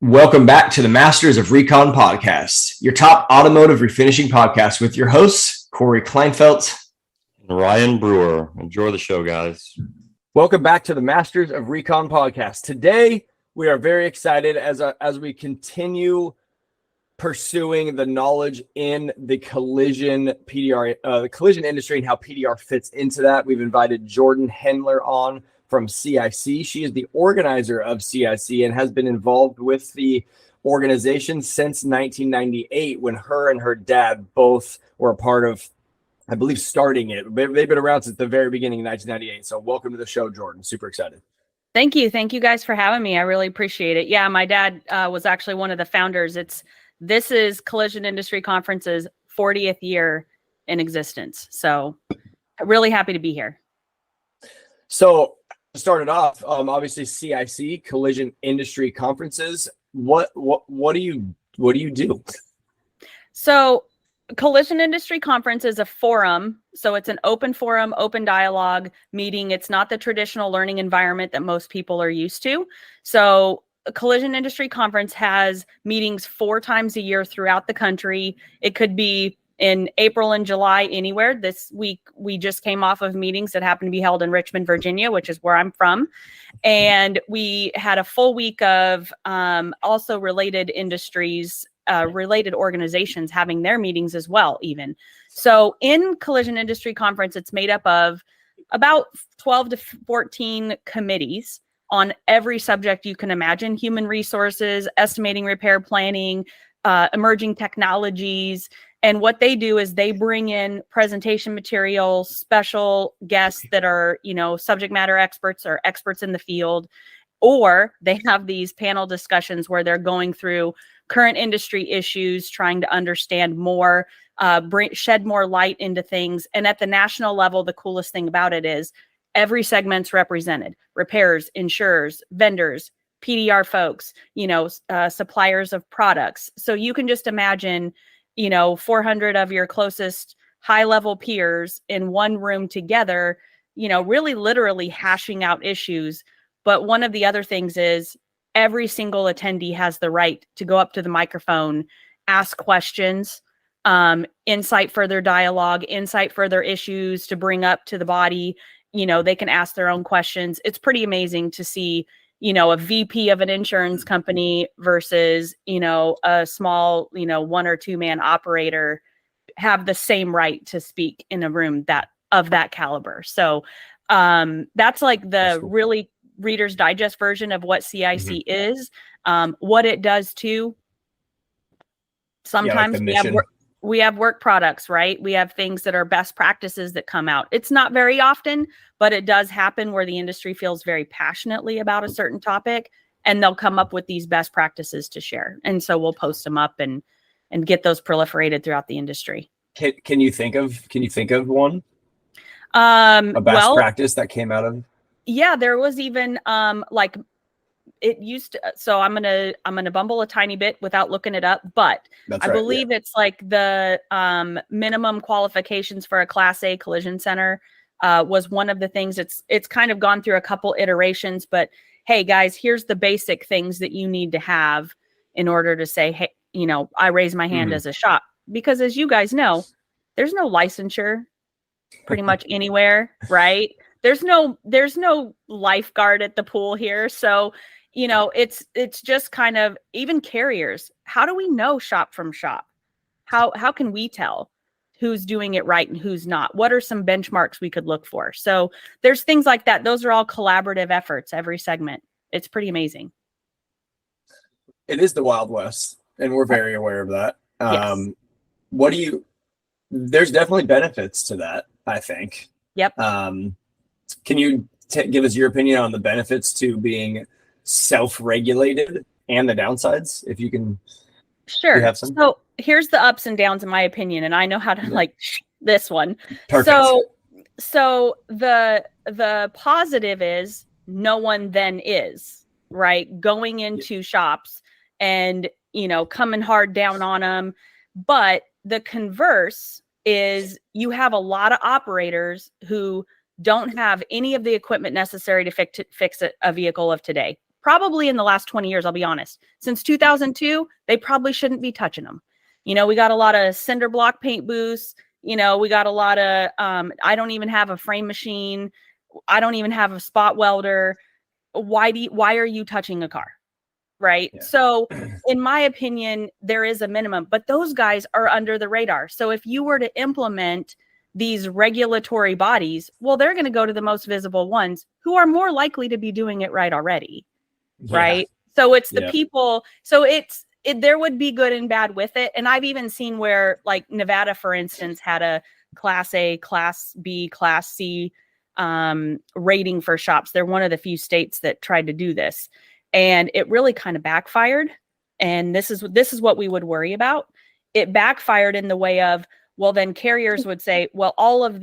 Welcome back to the Masters of Recon podcast, your top automotive refinishing podcast with your hosts, Corey Kleinfeld and Ryan Brewer. Enjoy the show, guys. Welcome back to the Masters of Recon podcast. Today, we are very excited as we continue pursuing the knowledge in the collision PDR, the collision industry and how PDR fits into that. We've invited Jordan Hendler on from CIC. She is the organizer of CIC and has been involved with the organization since 1998 when her and her dad both were a part of, I believe, starting it. They've been around since the very beginning of 1998. So welcome to the show, Jordan. Super excited. Thank you. Thank you guys for having me. I really appreciate it. Yeah, my dad was actually one of the founders. This is Collision Industry Conference's 40th year in existence. So really happy to be here. So to start it off, obviously CIC, Collision Industry Conferences. What do you do? So Collision Industry Conference is a forum. So it's an open forum, open dialogue meeting. It's not the traditional learning environment that most people are used to. So Collision Industry Conference has meetings 4 times a year throughout the country. It could be in April and July anywhere. This week, we just came off of meetings that happened to be held in Richmond, Virginia, which is where I'm from. And we had a full week of also related industries, related organizations having their meetings as well, even. So in Collision Industry Conference, it's made up of about 12 to 14 committees on every subject you can imagine: human resources, estimating, repair planning, emerging technologies. And what they do is they bring in presentation materials, special guests that are, subject matter experts or experts in the field, or they have these panel discussions where they're going through current industry issues, trying to understand more, shed more light into things. And at the national level, the coolest thing about it is every segment's represented: repairers, insurers, vendors, PDR folks, suppliers of products. So you can just imagine, 400 of your closest high-level peers in one room together, really literally hashing out issues. But one of the other things is every single attendee has the right to go up to the microphone, ask questions, incite further dialogue, incite further issues to bring up to the body. They can ask their own questions. It's pretty amazing to see, a VP of an insurance company versus, a small, 1 or 2 man operator have the same right to speak in a room of that caliber. So that's like the really Reader's Digest version of what CIC is. What it does too. Sometimes we have work products, right? We have things that are best practices that come out. It's not very often, but it does happen where the industry feels very passionately about a certain topic, and they'll come up with these best practices to share. And so we'll post them up and get those proliferated throughout the industry. Can you think of one? A best practice that came out of? Yeah, there was even it used to, so I'm gonna bumble a tiny bit without looking it up, but I believe it's like the minimum qualifications for a Class A collision center was one of the things. It's kind of gone through a couple iterations, but hey guys, here's the basic things that you need to have in order to say, hey, I raise my hand as a shop, because as you guys know, there's no licensure pretty much anywhere, right? There's no lifeguard at the pool here, so. It's just kind of, even carriers. How do we know shop from shop? How can we tell who's doing it right and who's not? What are some benchmarks we could look for? So there's things like that. Those are all collaborative efforts, every segment. It's pretty amazing. It is the Wild West, and we're very aware of that. Yes. There's definitely benefits to that, I think. Yep. Can you give us your opinion on the benefits to being self-regulated and the downsides, if you can? Sure. Have some? So here's the ups and downs in my opinion, and I know how to this one. Perfect. So the positive is no one then is, right, going into shops and coming hard down on them. But the converse is you have a lot of operators who don't have any of the equipment necessary to fix a vehicle of today. probably in the last 20 years, I'll be honest. Since 2002, they probably shouldn't be touching them. We got a lot of cinder block paint booths. We got a lot of, I don't even have a frame machine. I don't even have a spot welder. Why are you touching a car? Right. Yeah. So in my opinion, there is a minimum, but those guys are under the radar. So if you were to implement these regulatory bodies, well, they're going to go to the most visible ones who are more likely to be doing it right already. Yeah. Right. So it's the people. So there would be good and bad with it. And I've even seen where, like, Nevada, for instance, had a Class A, Class B, Class C rating for shops. They're one of the few states that tried to do this. And it really kind of backfired. And this is what we would worry about. It backfired in the way of, well, then carriers would say, well, all of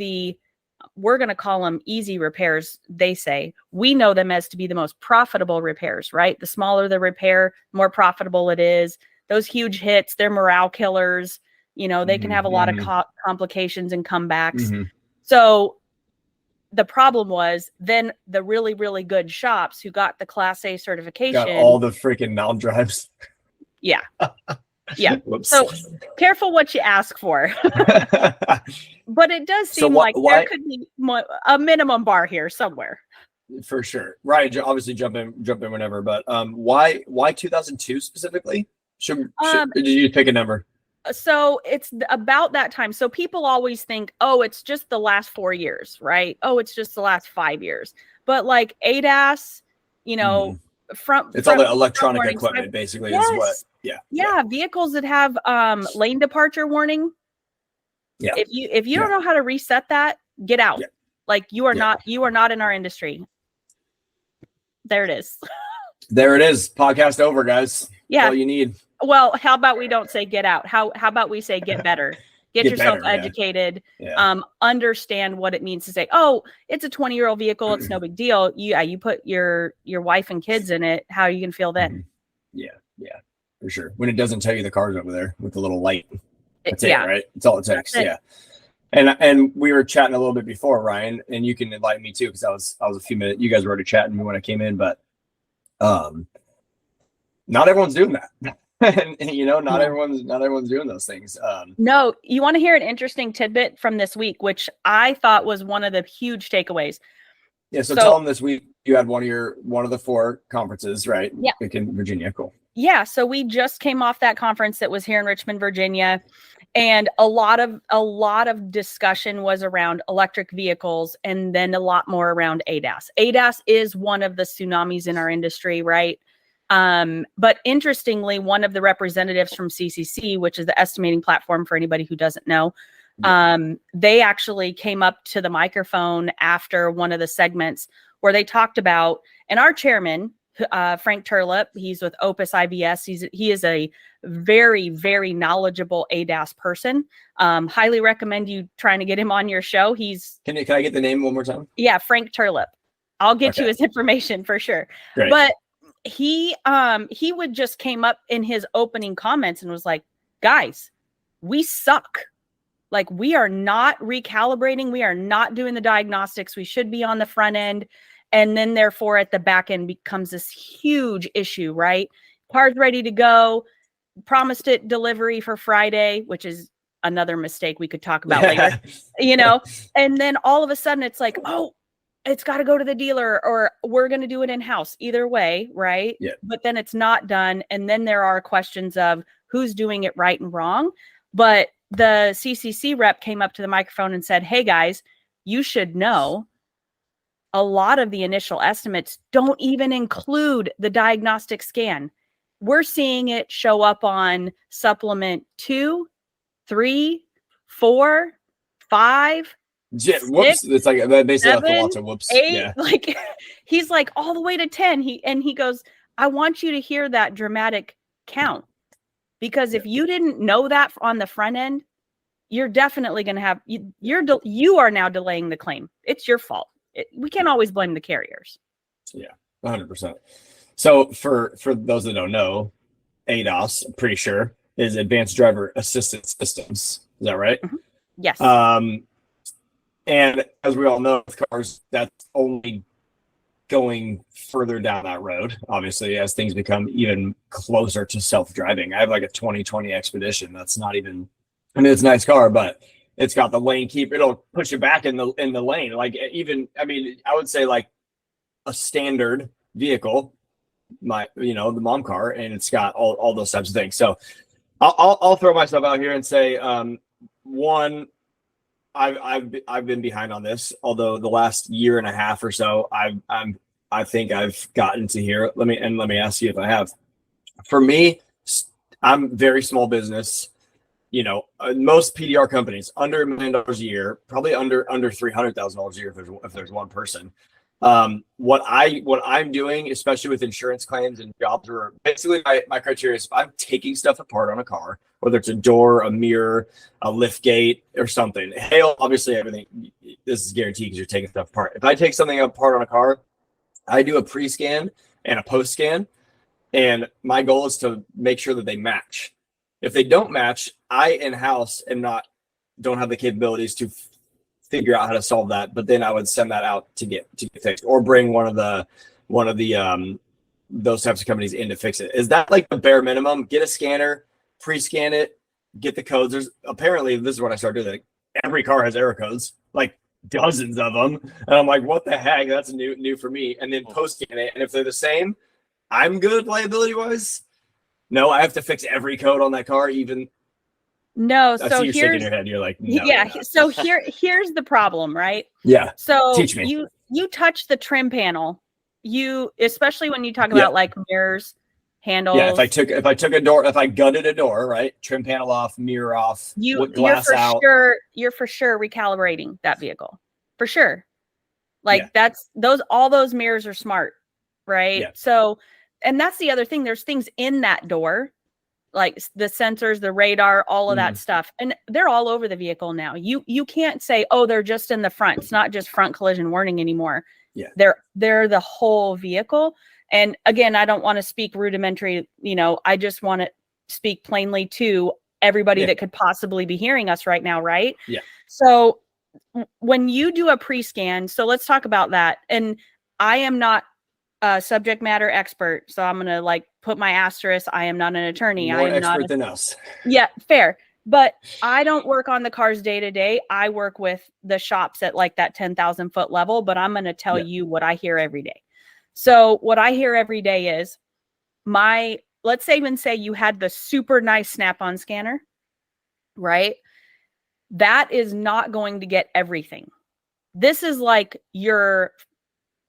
we're going to call them easy repairs. They say, we know them as to be the most profitable repairs, right? The smaller the repair, more profitable it is. Those huge hits, they're morale killers. They can have a lot of complications and comebacks. Mm-hmm. So the problem was then the really, really good shops who got the Class A certification. Got all the freaking knob drives. Yeah. Yeah. So careful what you ask for. But it does seem like there could be a minimum bar here somewhere. For sure. Right. Obviously jump in whenever. But why 2002 specifically? Did you pick a number? So it's about that time. So people always think, oh, it's just the last 4 years, right? Oh, it's just the last 5 years. But like ADAS, it's all the electronic equipment, basically. Yes. Is what. Yeah. Vehicles that have lane departure warning. Yeah. If you don't know how to reset that, get out. Yeah. Like you are not in our industry. There it is. There it is. Podcast over, guys. Yeah. That's all you need. Well, how about we don't say get out? How about we say get better? Get yourself educated. Yeah. Understand what it means to say, oh, it's a 20-year-old vehicle. It's no big deal. You put your wife and kids in it. How are you gonna feel then? Yeah, for sure. When it doesn't tell you the car's over there with the little light. That's it, right? It's all it takes. Yeah. And we were chatting a little bit before, Ryan, and you can enlighten me too, because I was a few minutes. You guys were already chatting when I came in, but not everyone's doing that. And not everyone's doing those things. No, you want to hear an interesting tidbit from this week, which I thought was one of the huge takeaways. Yeah. So tell them this week you had one of the 4 conferences, right? Yeah. In Virginia. Cool. Yeah. So we just came off that conference that was here in Richmond, Virginia. And a lot of discussion was around electric vehicles, and then a lot more around ADAS. ADAS is one of the tsunamis in our industry, right? But interestingly, one of the representatives from CCC, which is the estimating platform for anybody who doesn't know, they actually came up to the microphone after one of the segments where they talked about, and our chairman, Frank Turlip, he's with Opus IBS. He is a very, very knowledgeable ADAS person. Highly recommend you trying to get him on your show. Can I get the name one more time? Yeah, Frank Turlip. I'll get you his information for sure. Great. But he would just came up in his opening comments and was like, guys, we suck. Like, we are not recalibrating. We are not doing the diagnostics. We should be on the front end. And then therefore at the back end becomes this huge issue, right? Car's ready to go. Promised it delivery for Friday, which is another mistake we could talk about later, and then all of a sudden it's like, oh, it's got to go to the dealer, or we're going to do it in-house. Either way, right? Yeah. But then it's not done. And then there are questions of who's doing it right and wrong. But the CCC rep came up to the microphone and said, hey, guys, you should know a lot of the initial estimates don't even include the diagnostic scan. We're seeing it show up on supplement 2, 3, 4, 5. Whoops! 6, it's like basically 7, lots of whoops. 8, yeah. Like he's like all the way to 10. He goes, I want you to hear that dramatic count, because if you didn't know that on the front end, you're definitely going to have you are now delaying the claim. It's your fault. We can't always blame the carriers. Yeah, 100%. So for those that don't know, ADAS, I'm pretty sure, is Advanced Driver Assistance Systems. Is that right? Mm-hmm. Yes. And as we all know, with cars, that's only going further down that road, obviously, as things become even closer to self-driving. I have like a 2020 Expedition. That's not even, I mean, it's a nice car, but it's got the lane keep. It'll push you back in the lane. Like even, I mean, I would say like a standard vehicle, the mom car, and it's got all those types of things. So I'll throw myself out here and say, one, I've been behind on this, although the last year and a half or so, I think I've gotten to here. Let me ask you if I have. For me, I'm very small business. Most PDR companies under $1 million a year, probably under $300,000 a year if there's one person. What I'm doing, especially with insurance claims and jobs, where basically my criteria is if I'm taking stuff apart on a car, whether it's a door, a mirror, a lift gate, or something. Hail, obviously everything. This is guaranteed because you're taking stuff apart. If I take something apart on a car, I do a pre-scan and a post-scan, and my goal is to make sure that they match. If they don't match, I in-house don't have the capabilities to figure out how to solve that, but then I would send that out to get fixed, or bring one of the those types of companies in to fix it. Is that like the bare minimum? Get a scanner, pre-scan it, get the codes. There's apparently, this is what I started doing. Every car has error codes, like dozens of them, and I'm like, what the heck? That's new for me. And then post-scan it, and if they're the same, I'm good liability wise. No, I have to fix every code on that car, even. No, I so see you shaking your head. You're like, no, yeah. So here's the problem, right? Yeah. So Teach me. You touch the trim panel. Especially when you talk about like mirrors, handles. Yeah. If I took a door, if I gutted a door, right, trim panel off, mirror off, glass out. You're for sure recalibrating that vehicle, for sure. Like all those mirrors are smart, right? Yeah. So, and that's the other thing. There's things in that door, like the sensors, the radar, all of that stuff. And they're all over the vehicle now. You can't say, oh, they're just in the front. It's not just front collision warning anymore. Yeah. They're the whole vehicle. And again, I don't want to speak rudimentary, I just want to speak plainly to everybody that could possibly be hearing us right now, right? Yeah. So when you do a pre-scan, so let's talk about that. And I am not a subject matter expert, so I'm gonna like put my asterisk. I am not an attorney. More expert than us. Yeah, fair. But I don't work on the cars day to day. I work with the shops at like that 10,000 foot level, but I'm going to tell you what I hear every day. So what I hear every day is let's even say you had the super nice snap-on scanner, right? That is not going to get everything. This is like your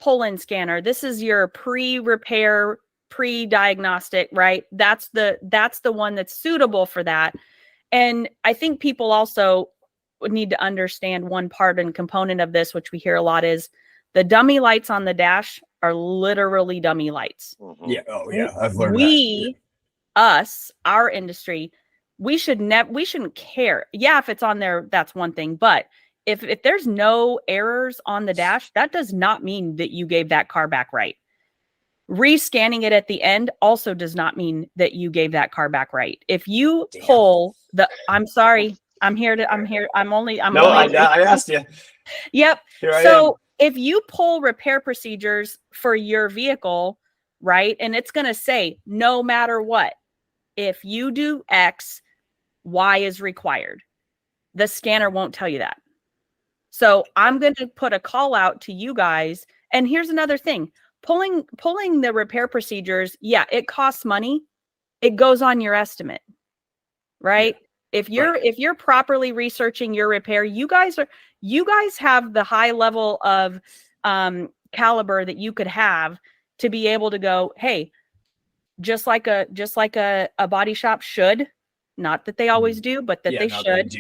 pull-in scanner. This is your pre-repair, pre-diagnostic, right? That's the one that's suitable for that. And I think people also would need to understand one part and component of this, which we hear a lot, is the dummy lights on the dash are literally dummy lights. Yeah. Oh yeah. I've learned that. Our industry, we shouldn't care. Yeah, if it's on there, that's one thing. But if there's no errors on the dash, that does not mean that you gave that car back right. Rescanning it at the end also does not mean that you gave that car back right. If you pull I'm sorry, I asked you. Yep. So if you pull repair procedures for your vehicle, right, and it's going to say no matter what, if you do X, Y is required. The scanner won't tell you that. So I'm going to put a call out to you guys. And here's another thing. Pulling the repair procedures, it costs money. It goes on your estimate, right? Yeah. If you're properly researching your repair, you guys have the high level of caliber that you could have to be able to go, hey, just like a body shop should, not that they always do, but that they should.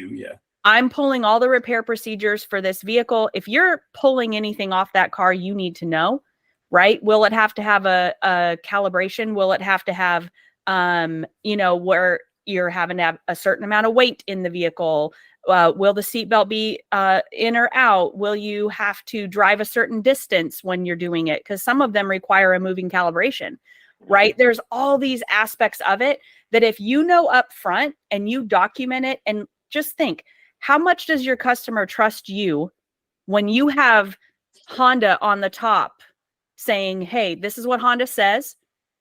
I'm pulling all the repair procedures for this vehicle. If you're pulling anything off that car, you need to know. Right? Will it have to have a calibration? Will it have to have, where you're having to have a certain amount of weight in the vehicle? Will the seatbelt be in or out? Will you have to drive a certain distance when you're doing it? Because some of them require a moving calibration, right? There's all these aspects of it that if you know up front and you document it, and just think, how much does your customer trust you when you have Honda on the top saying, hey, this is what Honda says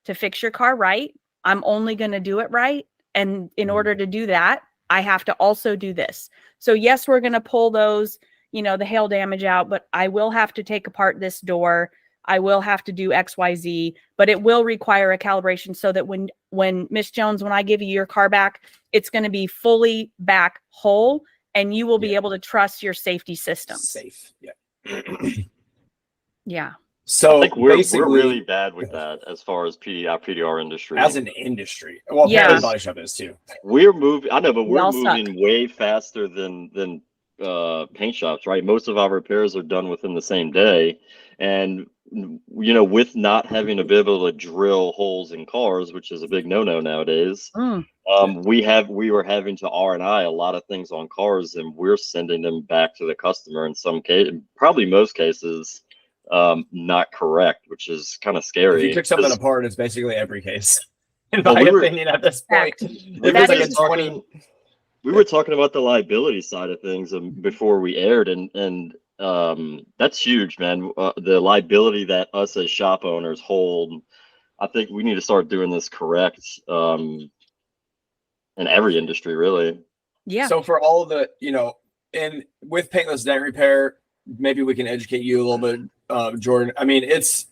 to fix your car right. I'm only going to do it right. And in order to do that, I have to also do this. So yes, we're going to pull those, the hail damage out, but I will have to take apart this door. I will have to do XYZ, but it will require a calibration so that when Miss Jones, when I give you your car back, it's going to be fully back whole and you will be able to trust your safety system. Safe. Yeah. Yeah. So I think we're really bad with that as far as our PDR industry. As an industry. Well, apparently the body shop is too. We're moving. I know, but we're moving suck. way faster than paint shops, right? Most of our repairs are done within the same day, and with not having to be able to drill holes in cars, which is a big no-no nowadays. We were having to R&I a lot of things on cars, and we're sending them back to the customer in some case, probably most cases. Not correct, which is kind of scary. If you took something apart, it's basically every case, in my opinion, at this point. We were talking about the liability side of things before we aired, and that's huge, man. The liability that us as shop owners hold, I think we need to start doing this correct in every industry, really. Yeah. So for all the, and with paintless dent repair, maybe we can educate you a little bit, Jordan. I mean, it's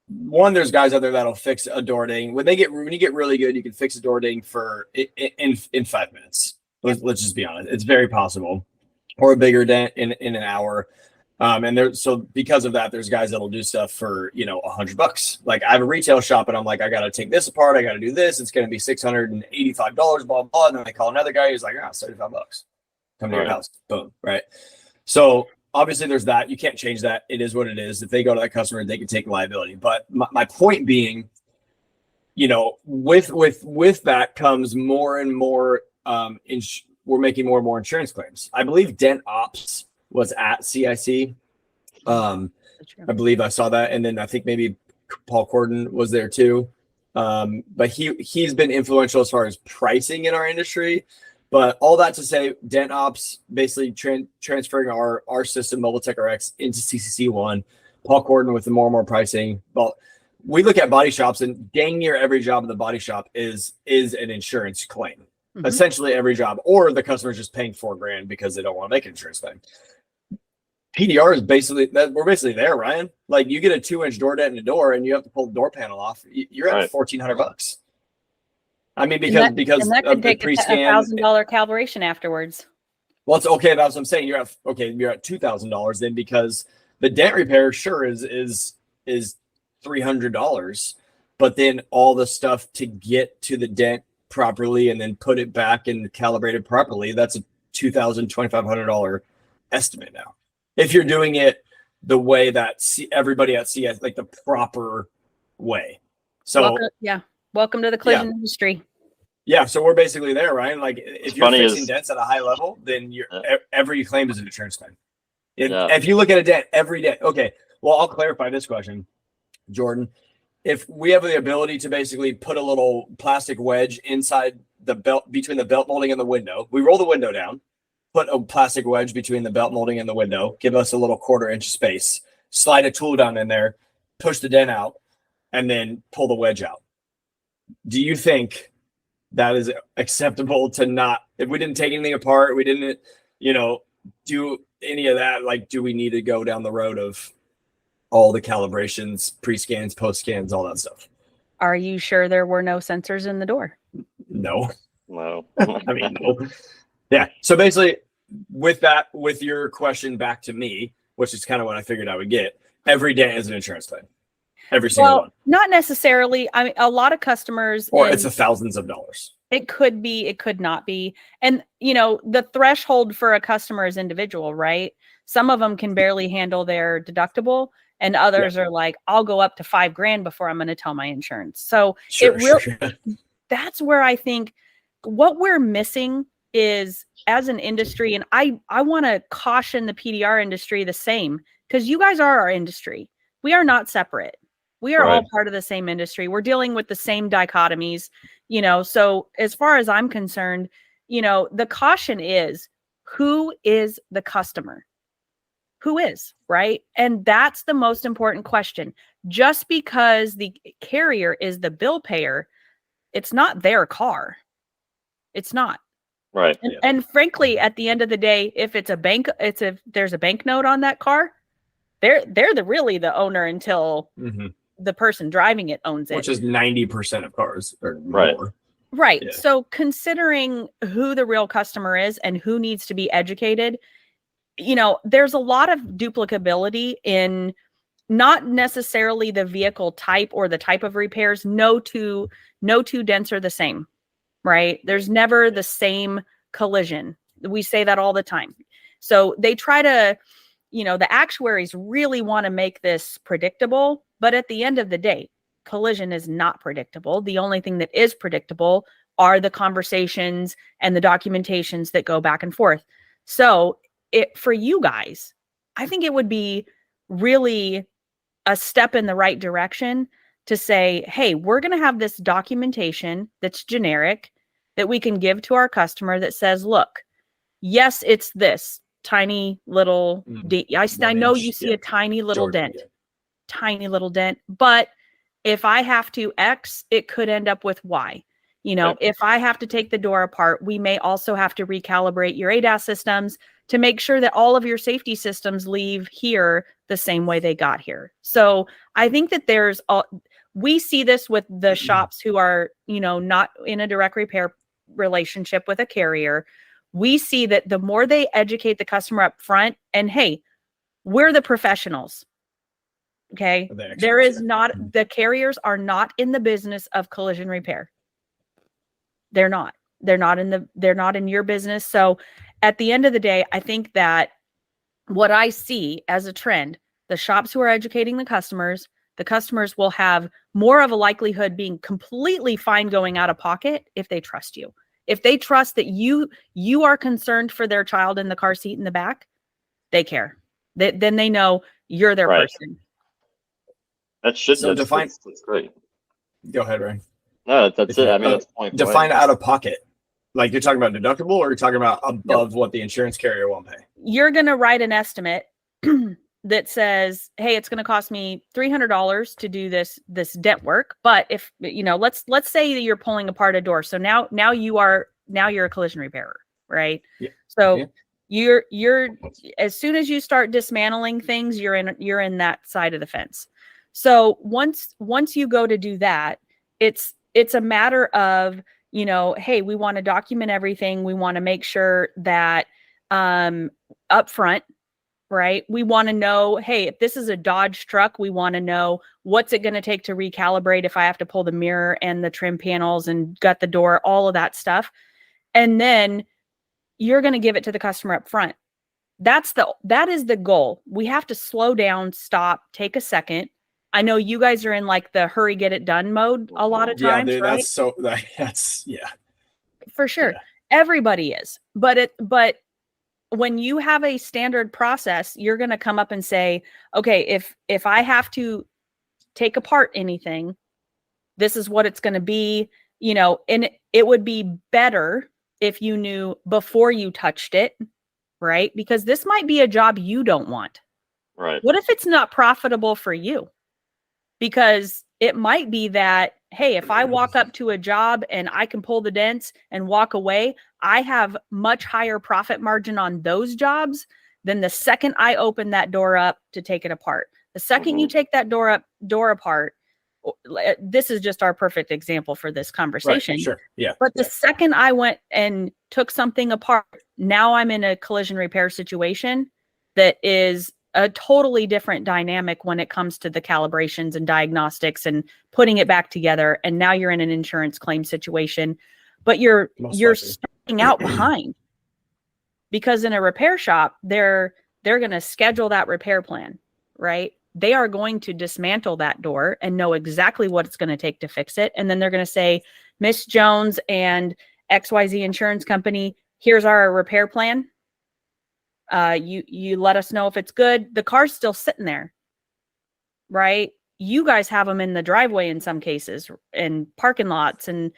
one. There's guys out there that'll fix a door ding when you get really good. You can fix a door ding for in 5 minutes. Let's just be honest. It's very possible, or a bigger dent in an hour. So because of that, there's guys that'll do stuff for $100. Like I have a retail shop, and I'm like, I got to take this apart. I got to do this. It's going to be $685. Blah blah. And then I call another guy. He's like, $75. Come to your house. Boom. Right. So obviously there's that. You can't change that. It is what it is. If they go to that customer, they can take liability. But my point being, with that comes more and more, we're making more and more insurance claims. I believe Dent Ops was at CIC. I believe I saw that. And then I think maybe Paul Corden was there too. But he's been influential as far as pricing in our industry. But all that to say, Dent Ops basically transferring our system, Mobile Tech RX, into CCC1. Paul Corden with the more and more pricing. Well, we look at body shops, and dang near every job in the body shop is an insurance claim. Mm-hmm. Essentially every job, or the customer's just paying $4,000 because they don't want to make an insurance claim. PDR is we're basically there, Ryan. Like you get a 2-inch door dent in the door, and you have to pull the door panel off. You're at $1,400. I mean, because that could take a $1,000 calibration afterwards. Well, it's okay. That's what I'm saying. You're at $2,000 then, because the dent repair sure is $300, but then all the stuff to get to the dent properly and then put it back and calibrate it properly, that's a $2,500 estimate now. If you're doing it the way that everybody at CS, like the proper way. So welcome to the collision industry. Yeah, so we're basically there, Ryan. Like if you're fixing dents at a high level, then every claim is an insurance claim. If you look at a dent, every dent. Okay, well, I'll clarify this question, Jordan. If we have the ability to basically put a little plastic wedge inside the belt, between the belt molding and the window, we roll the window down, put a plastic wedge between the belt molding and the window, give us a little 1/4 inch space, slide a tool down in there, push the dent out, and then pull the wedge out. Do you think that is acceptable to not, if we didn't take anything apart, we didn't, do any of that, like, do we need to go down the road of all the calibrations, pre-scans, post-scans, all that stuff? Are you sure there were no sensors in the door? No. Wow. I mean, no. Yeah. So basically with your question back to me, which is kind of what I figured I would get, every dent is an insurance claim. Every single one. Not necessarily. I mean, a lot of customers, or it's thousands of dollars. It could be, it could not be. And the threshold for a customer is individual, right? Some of them can barely handle their deductible, and others are like, I'll go up to $5,000 before I'm going to tell my insurance. So that's where I think what we're missing is, as an industry, and I want to caution the PDR industry the same, because you guys are our industry. We are not separate. We are all part of the same industry. We're dealing with the same dichotomies, so as far as I'm concerned, the caution is, who is the customer? Who is, right? And that's the most important question. Just because the carrier is the bill payer, it's not their car. It's not. Right. And frankly, at the end of the day, if it's a bank, there's a bank note on that car, they're really the owner until the person driving it owns it. Which is 90% of cars or Right. more. Right. Yeah. So considering who the real customer is and who needs to be educated, there's a lot of duplicability in not necessarily the vehicle type or the type of repairs. No two dents are the same, right? There's never the same collision. We say that all the time. So they try to, the actuaries really want to make this predictable, but at the end of the day, collision is not predictable. The only thing that is predictable are the conversations and the documentations that go back and forth. So for you guys, I think it would be really a step in the right direction to say, hey, we're going to have this documentation that's generic that we can give to our customer that says, look, yes, it's this tiny little I know you see a tiny little tiny little dent, but if I have to X, it could end up with Y. If I have to take the door apart, we may also have to recalibrate your ADAS systems to make sure that all of your safety systems leave here the same way they got here. So I think that we see this with the shops who are, not in a direct repair relationship with a carrier. We see that the more they educate the customer up front, and hey, we're the professionals. Okay. There is not, the carriers are not in the business of collision repair. They're not in your business. So at the end of the day, I think that what I see as a trend, the shops who are educating the customers will have more of a likelihood being completely fine going out of pocket if they trust you. If they trust that you are concerned for their child in the car seat in the back, they care. Then they know you're their person. That should that's great. Go ahead, Ryan. No, that's it. I mean, that's point. Define out of pocket. Like you're talking about deductible, or you're talking about above what the insurance carrier won't pay? You're going to write an estimate that says, hey, it's going to cost me $300 to do this dent work. But if, let's say that you're pulling apart a door. So now you're a collision repairer, right? Yeah. So you're as soon as you start dismantling things, you're in that side of the fence. So once you go to do that, it's a matter of, hey, we want to document everything. We want to make sure that up front, right? We want to know, hey, if this is a Dodge truck, we want to know what's it going to take to recalibrate if I have to pull the mirror and the trim panels and gut the door, all of that stuff. And then you're going to give it to the customer up front. That is the goal. We have to slow down, stop, take a second. I know you guys are in like the hurry, get it done mode a lot of times, dude, right? That's For sure. Yeah. Everybody is. But when you have a standard process, you're going to come up and say, okay, if I have to take apart anything, this is what it's going to be, and it would be better if you knew before you touched it, right? Because this might be a job you don't want. Right. What if it's not profitable for you? Because it might be that, hey, if I walk up to a job and I can pull the dents and walk away, I have much higher profit margin on those jobs than the second I open that door up to take it apart. The second you take that door apart, this is just our perfect example for this conversation. Right, sure. Yeah. But the second I went and took something apart, now I'm in a collision repair situation that is a totally different dynamic when it comes to the calibrations and diagnostics and putting it back together. And now you're in an insurance claim situation, but you're starting out behind, because in a repair shop, they're going to schedule that repair plan, right? They are going to dismantle that door and know exactly what it's going to take to fix it. And then they're going to say, Miss Jones and XYZ Insurance Company, here's our repair plan. You let us know if it's good. The car's still sitting there, right? You guys have them in the driveway in some cases, in parking lots, and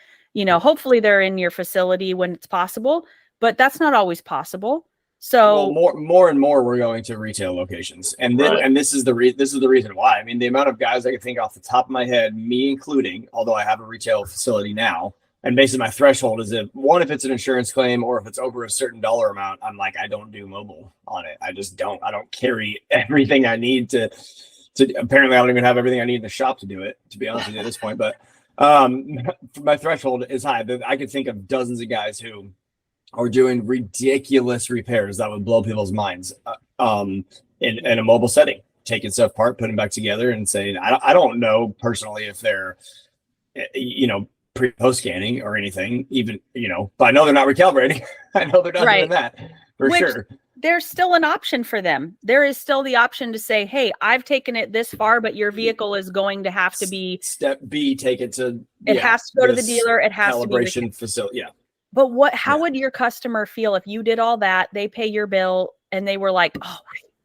hopefully they're in your facility when it's possible, but that's not always possible. So more and more we're going to retail locations, and this is the reason why. I mean, the amount of guys I can think off the top of my head, me including, although I have a retail facility now, and basically my threshold is if it's an insurance claim or if it's over a certain dollar amount, I'm like, I don't do mobile on it. I just don't. I don't carry everything I need to. Apparently, I don't even have everything I need in the shop to do it. To be honest with you, at this point, but my threshold is high. I could think of dozens of guys who are doing ridiculous repairs that would blow people's minds in a mobile setting, taking stuff apart, putting back together, and saying, I don't know personally if they're, post scanning or anything, even, but I know they're not recalibrating. I know they're not doing that for sure. There's still an option for them. There is still the option to say, hey, I've taken it this far, but your vehicle is going to have to be step B, take it to, it has to go to the dealer. It has calibration to be facility. Yeah. But how would your customer feel if you did all that, they pay your bill and they were like, oh,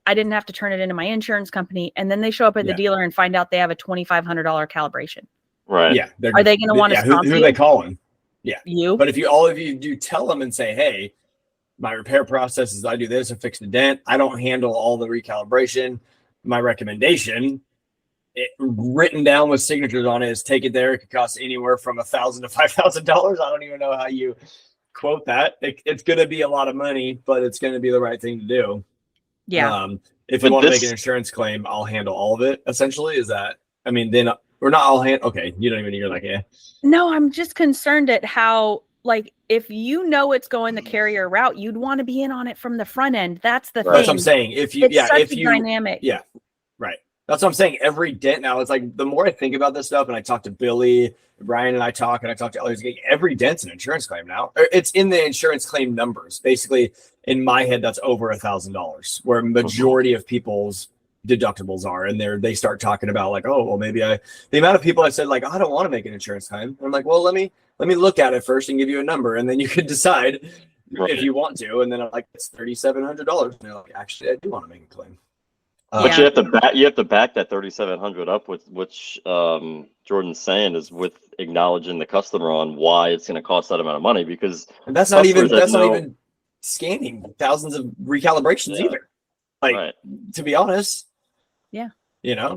I didn't have to turn it into my insurance company. And then they show up at the dealer and find out they have a $2,500 calibration. Right. Yeah. Are they going to want to stop who are they calling? Yeah. You. But if all of you do tell them and say, hey, my repair process is I do this and fix the dent. I don't handle all the recalibration. My recommendation, written down with signatures on it, is take it there. It could cost anywhere from $1,000 to $5,000. I don't even know how you quote that. It's going to be a lot of money, but it's going to be the right thing to do. Yeah. If you want to make an insurance claim, I'll handle all of it. Essentially, is that? I mean, then we're not all okay. You don't even. You're like, yeah. No, I'm just concerned at how. Like, if you know it's going the carrier route, you'd want to be in on it from the front end. That's the thing. That's what I'm saying. If you, dynamic. Yeah, right. That's what I'm saying. Every dent now, it's like the more I think about this stuff, and I talk to Billy, Brian, and I talk to others. Every dent's an insurance claim now. It's in the insurance claim numbers. Basically, in my head, that's over $1,000, where majority of people's deductibles are, and they start talking about like, oh, well, maybe the amount of people I said like, I don't want to make an insurance claim. And I'm like, well, let me look at it first and give you a number, and then you can decide if you want to. And then I'm like, it's $3,700. And they're like, actually, I do want to make a claim. But you have to back that $3,700 up with which Jordan's saying is with acknowledging the customer on why it's going to cost that amount of money, because and that's not even scanning thousands of recalibrations either. Like, to be honest. Yeah.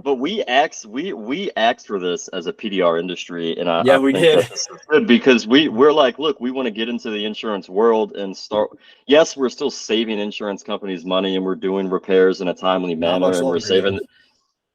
But we asked for this as a PDR industry, and I we did. That's good because we're like, look, we want to get into the insurance world and start. Yes, we're still saving insurance companies money, and we're doing repairs in a timely manner, and we're saving.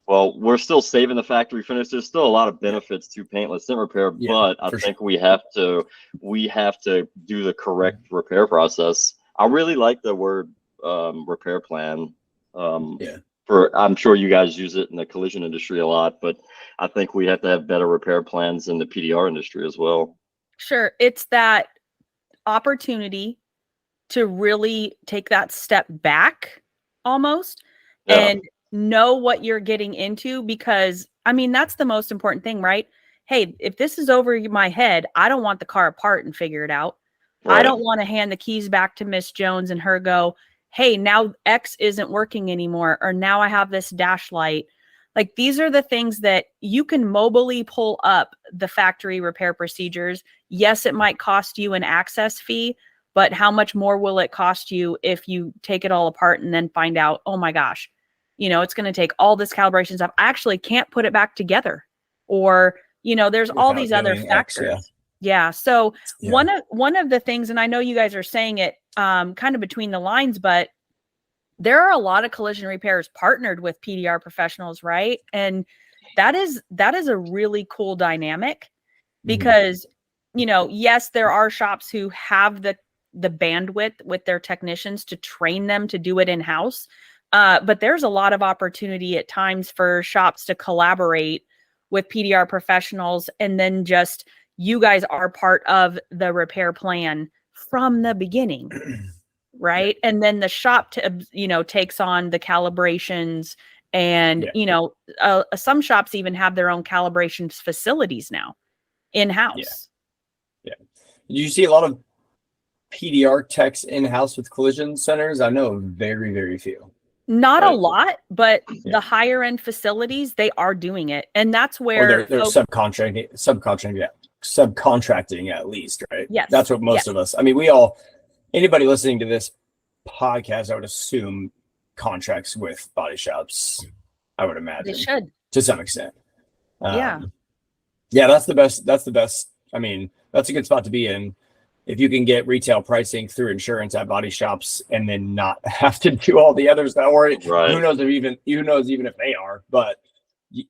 Well, we're still saving the factory finish. There's still a lot of benefits to paintless dent repair, but I think we have to do the correct repair process. I really like the word repair plan. I'm sure you guys use it in the collision industry a lot, but I think we have to have better repair plans in the PDR industry as well. Sure. It's that opportunity to really take that step back almost and know what you're getting into, because I mean, that's the most important thing, right? Hey, if this is over my head, I don't want the car apart and figure it out. Right. I don't want to hand the keys back to Miss Jones and her go, hey, now X isn't working anymore, or now I have this dash light. Like, these are the things that you can mobily pull up the factory repair procedures. Yes, it might cost you an access fee, but how much more will it cost you if you take it all apart and then find out, oh my gosh, it's going to take all this calibration stuff. I actually can't put it back together. Or, there's all these other factors. So one of the things, and I know you guys are saying it kind of between the lines, but there are a lot of collision repairs partnered with PDR professionals, right? And that is a really cool dynamic, because, yes, there are shops who have the bandwidth with their technicians to train them to do it in-house. But there's a lot of opportunity at times for shops to collaborate with PDR professionals, and then just you guys are part of the repair plan from the beginning, right? And then the shop takes on the calibrations, and some shops even have their own calibrations facilities now in-house. Do you see a lot of PDR techs in-house with collision centers? I know very, very few. Not a lot, but the higher end facilities, they are doing it. And that's where they're subcontracting at least, right? Yes. That's what most of us, I mean, anybody listening to this podcast, I would assume, contracts with body shops. I would imagine They should. to some extent. Yeah. Yeah, that's the best. That's the best. I mean, that's a good spot to be in. If you can get retail pricing through insurance at body shops and then not have to do all the others that were, who knows even if they are, but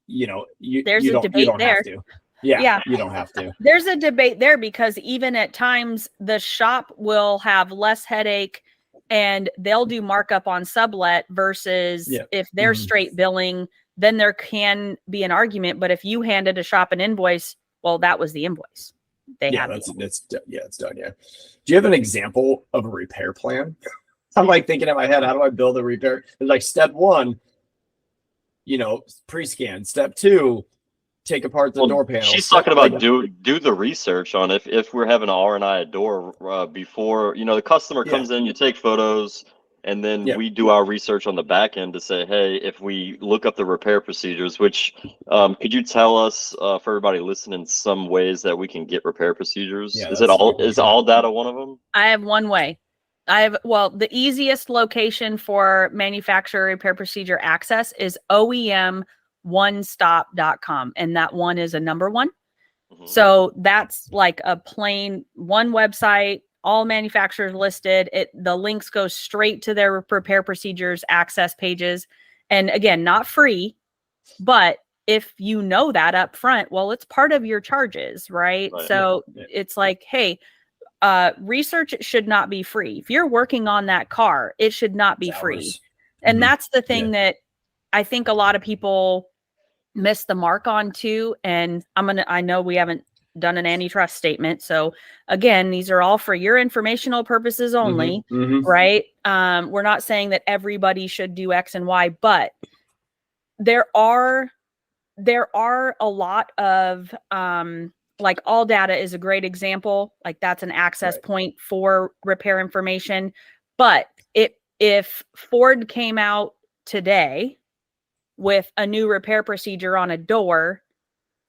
there's a debate there. Have to. Yeah, you don't have to. There's a debate there because even at times the shop will have less headache and they'll do markup on sublet versus if they're straight billing, then there can be an argument. But if you handed a shop an invoice, well, that was the invoice. It's done. Yeah. Do you have an example of a repair plan? I'm like thinking in my head, how do I build a repair? It's like step 1, pre-scan. Step 2, take apart the door panel. She's talking about do the research on if we're having an R&I a door before, the customer comes in, you take photos, and then we do our research on the back end to say, hey, if we look up the repair procedures, which could you tell us for everybody listening some ways that we can get repair procedures? Is all data one of them? I have one way. The easiest location for manufacturer repair procedure access is OEM1stop.com. And that one is a number 1. Mm-hmm. So that's like a plain one website, all manufacturers listed. The links go straight to their repair procedures access pages. And again, not free, but if you know that up front, well, it's part of your charges, right? So it's like, hey, research should not be free. If you're working on that car, it should not be free. And that's the thing that I think a lot of people miss the mark on too. And I know we haven't done an antitrust statement. So again, these are all for your informational purposes only, right? We're not saying that everybody should do X and Y, but there are a lot of, like All Data is a great example. Like that's an access point for repair information. But if Ford came out today with a new repair procedure on a door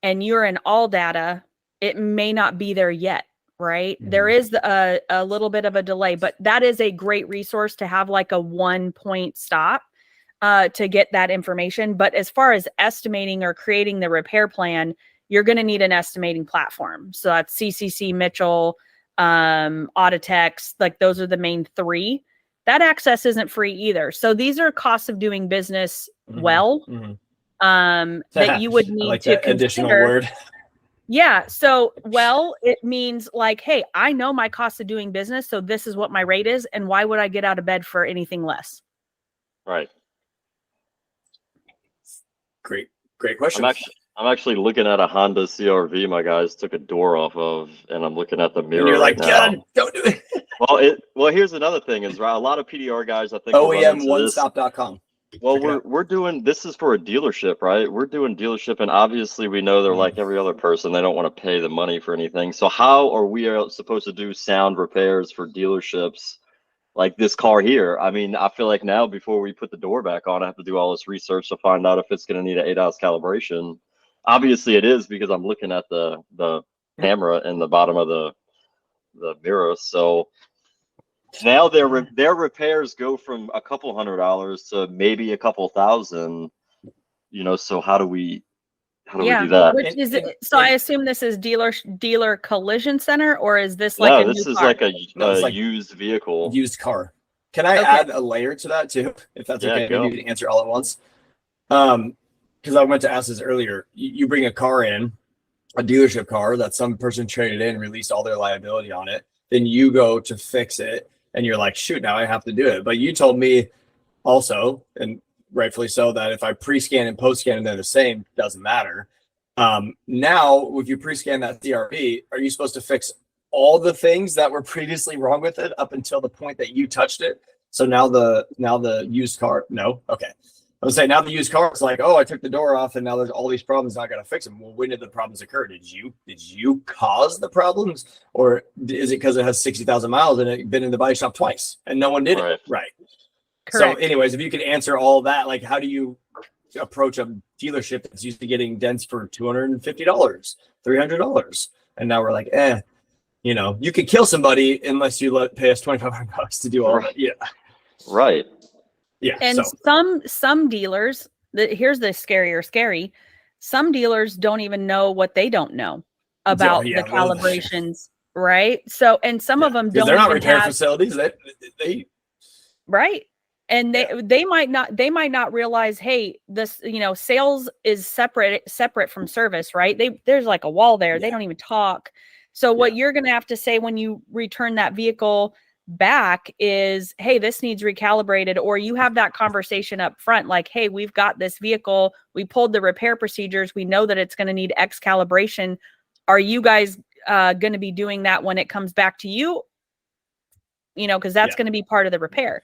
and you're in All Data, it may not be there yet, right? There is a little bit of a delay, but that is a great resource to have, like a 1-point stop to get that information. But as far as estimating or creating the repair plan, you're going to need an estimating platform. So that's CCC, Mitchell, Auditex, like those are the main 3. That access isn't free either. So these are costs of doing business that you would need like to consider. Additional word. Yeah. So, it means like, hey, I know my cost of doing business. So this is what my rate is. And why would I get out of bed for anything less? Right. Great question. I'm actually looking at a Honda CR-V my guys took a door off of, and I'm looking at the mirror. And you're like, God, don't do it. Well, here's another thing is, right, a lot of PDR guys, I think, OEM1stop.com. Well, we're doing, this is for a dealership, right? We're doing dealership, and obviously we know they're like every other person. They don't want to pay the money for anything. So how are we supposed to do sound repairs for dealerships like this car here? I mean, I feel like now before we put the door back on, I have to do all this research to find out if it's going to need an 8-ounce calibration. Obviously it is, because I'm looking at the camera in the bottom of the mirror. So now their repairs go from a couple $100s to maybe a couple $1,000. So how do we do that? Which is so I assume this is dealer collision center, or is this like a this new is car? Like a used vehicle, used car. Can I add a layer to that too, if that's okay? Maybe you can answer all at once. Because I meant to ask this earlier. You bring a car in, a dealership car that some person traded in, released all their liability on it. Then you go to fix it, and you're like, shoot, now I have to do it. But you told me also, and rightfully so, that if I pre-scan and post-scan and they're the same, doesn't matter. Now, if you pre-scan that CRV, are you supposed to fix all the things that were previously wrong with it up until the point that you touched it? So now the used car, no, okay. I would say now the used car is like, oh, I took the door off and now there's all these problems. I got to fix them. Well, when did the problems occur? Did you cause the problems, or is it because it has 60,000 miles and it been in the body shop twice and no one did it? Right. Correct. So anyways, if you could answer all that, like how do you approach a dealership that's used to getting dents for $250, $300, and now we're like, you could kill somebody unless you pay us $2,500 to do all that. Yeah. Right. Yeah. And some dealers, here's the scary. Some dealers don't even know what they don't know about the calibrations, right? So, and some of them don't they're not even repair have facilities. They right. And they might not realize, hey, this, sales is separate from service, right? There's like a wall there. They don't even talk. So what you're going to have to say when you return that vehicle back is, hey, this needs recalibrated, or you have that conversation up front, like, hey, we've got this vehicle. We pulled the repair procedures. We know that it's going to need X calibration. Are you guys going to be doing that when it comes back to you? Because that's going to be part of the repair.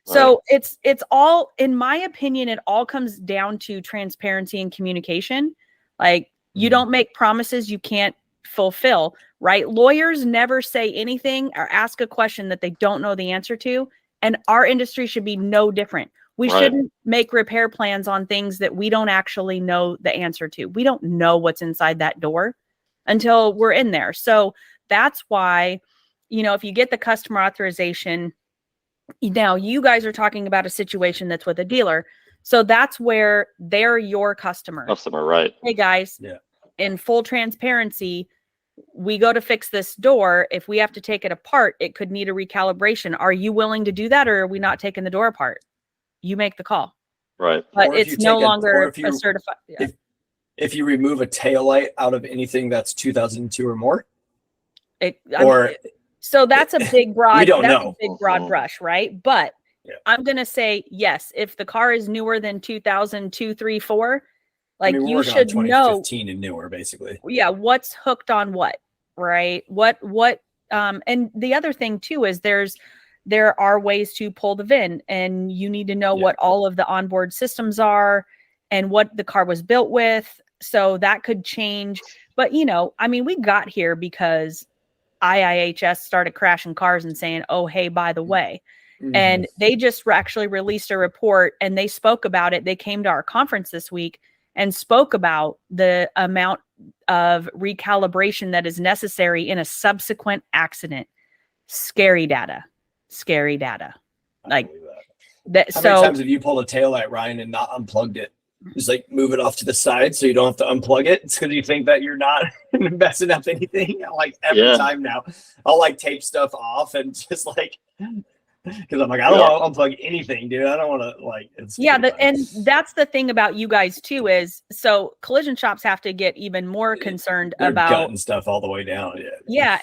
So it's all, in my opinion, it all comes down to transparency and communication. Like, you don't make promises you can't fulfill, right? Lawyers never say anything or ask a question that they don't know the answer to. And our industry should be no different. We shouldn't make repair plans on things that we don't actually know the answer to. We don't know what's inside that door until we're in there. So that's why, if you get the customer authorization, now you guys are talking about a situation that's with a dealer. So that's where they're your customer. Right. Hey guys, in full transparency, we go to fix this door. If we have to take it apart, it could need a recalibration. Are you willing to do that, or are we not taking the door apart? You make the call. Right. But it's no longer a certified. If you remove a taillight out of anything that's 2002 or more, so that's a big broad. We don't that's know. A big broad brush, right? But I'm gonna say yes. If the car is newer than 2002, 3, 4, like, you should know 2015 and newer, basically. Yeah, what's hooked on what, right? What and the other thing too is there are ways to pull the VIN, and you need to know what all of the onboard systems are and what the car was built with. So that could change. But we got here because IIHS started crashing cars and saying, oh, hey, by the way. And they just actually released a report, and they spoke about it. They came to our conference this week and spoke about the amount of recalibration that is necessary in a subsequent accident. Scary data. Like that. How many times have you pulled a taillight, Ryan, and not unplugged it? Just like move it off to the side so you don't have to unplug it. It's because you think that you're not messing up anything. Every time now, I'll tape stuff off and just because I'm I don't want to unplug anything, dude. I don't want to and that's the thing about you guys too is, so collision shops have to get even more concerned about gutting stuff all the way down.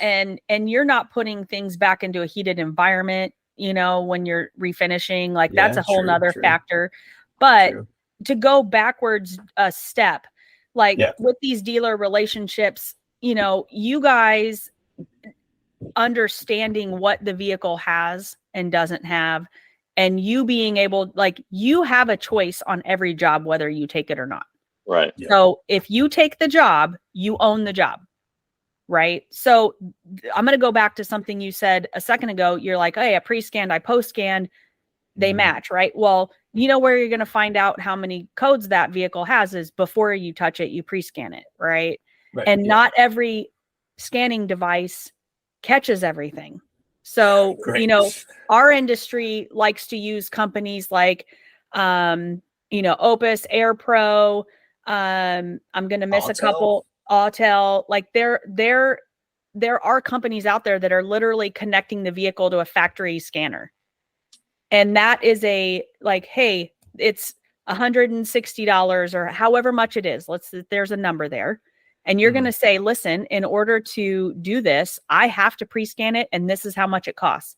And you're not putting things back into a heated environment, when you're refinishing, that's a whole nother factor. But to go backwards a step, with these dealer relationships, you guys understanding what the vehicle has and doesn't have, and you being able, you have a choice on every job, whether you take it or not. Right. So if you take the job, you own the job. Right. So I'm going to go back to something you said a second ago. You're like, hey, I pre-scanned, I post-scanned, they match, right? Well, where you're going to find out how many codes that vehicle has is before you touch it, you pre-scan it. Right. And not every scanning device catches everything. So, our industry likes to use companies like, Opus, Air Pro. I'm going to miss a couple. Autel. There are companies out there that are literally connecting the vehicle to a factory scanner. And that is hey, it's $160 or however much it is. There's a number there. And you're going to say, listen, in order to do this, I have to pre-scan it, and this is how much it costs.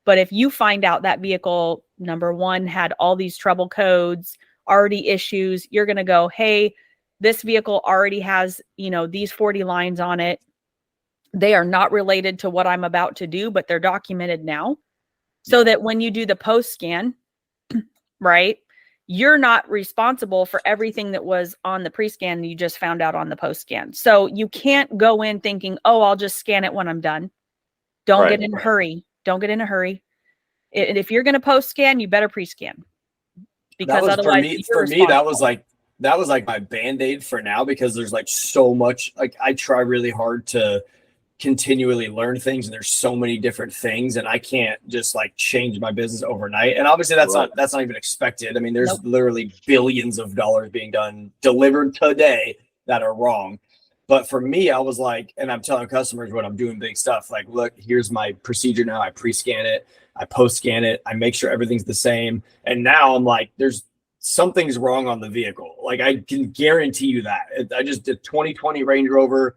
But if you find out that vehicle, number one, had all these trouble codes, already issues, you're going to go, hey, this vehicle already has, these 40 lines on it. They are not related to what I'm about to do, but they're documented now. So that when you do the post scan, right, you're not responsible for everything that was on the pre-scan you just found out on the post scan. So you can't go in thinking, oh, I'll just scan it when I'm done. Don't get in a hurry. Don't get in a hurry. And if you're going to post scan, you better pre-scan. Because otherwise, for me, that was like my Band-Aid for now, because there's so much, I try really hard to continually learn things, and there's so many different things, and I can't just like change my business overnight. And obviously that's not even expected. I mean, there's literally billions of dollars being delivered today that are wrong. But for me, I was like, and I'm telling customers when I'm doing big stuff, like, look, here's my procedure now. I pre-scan it, I post-scan it, I make sure everything's the same. And now I'm like, there's something's wrong on the vehicle. Like, I can guarantee you that. I just did 2020 Range Rover,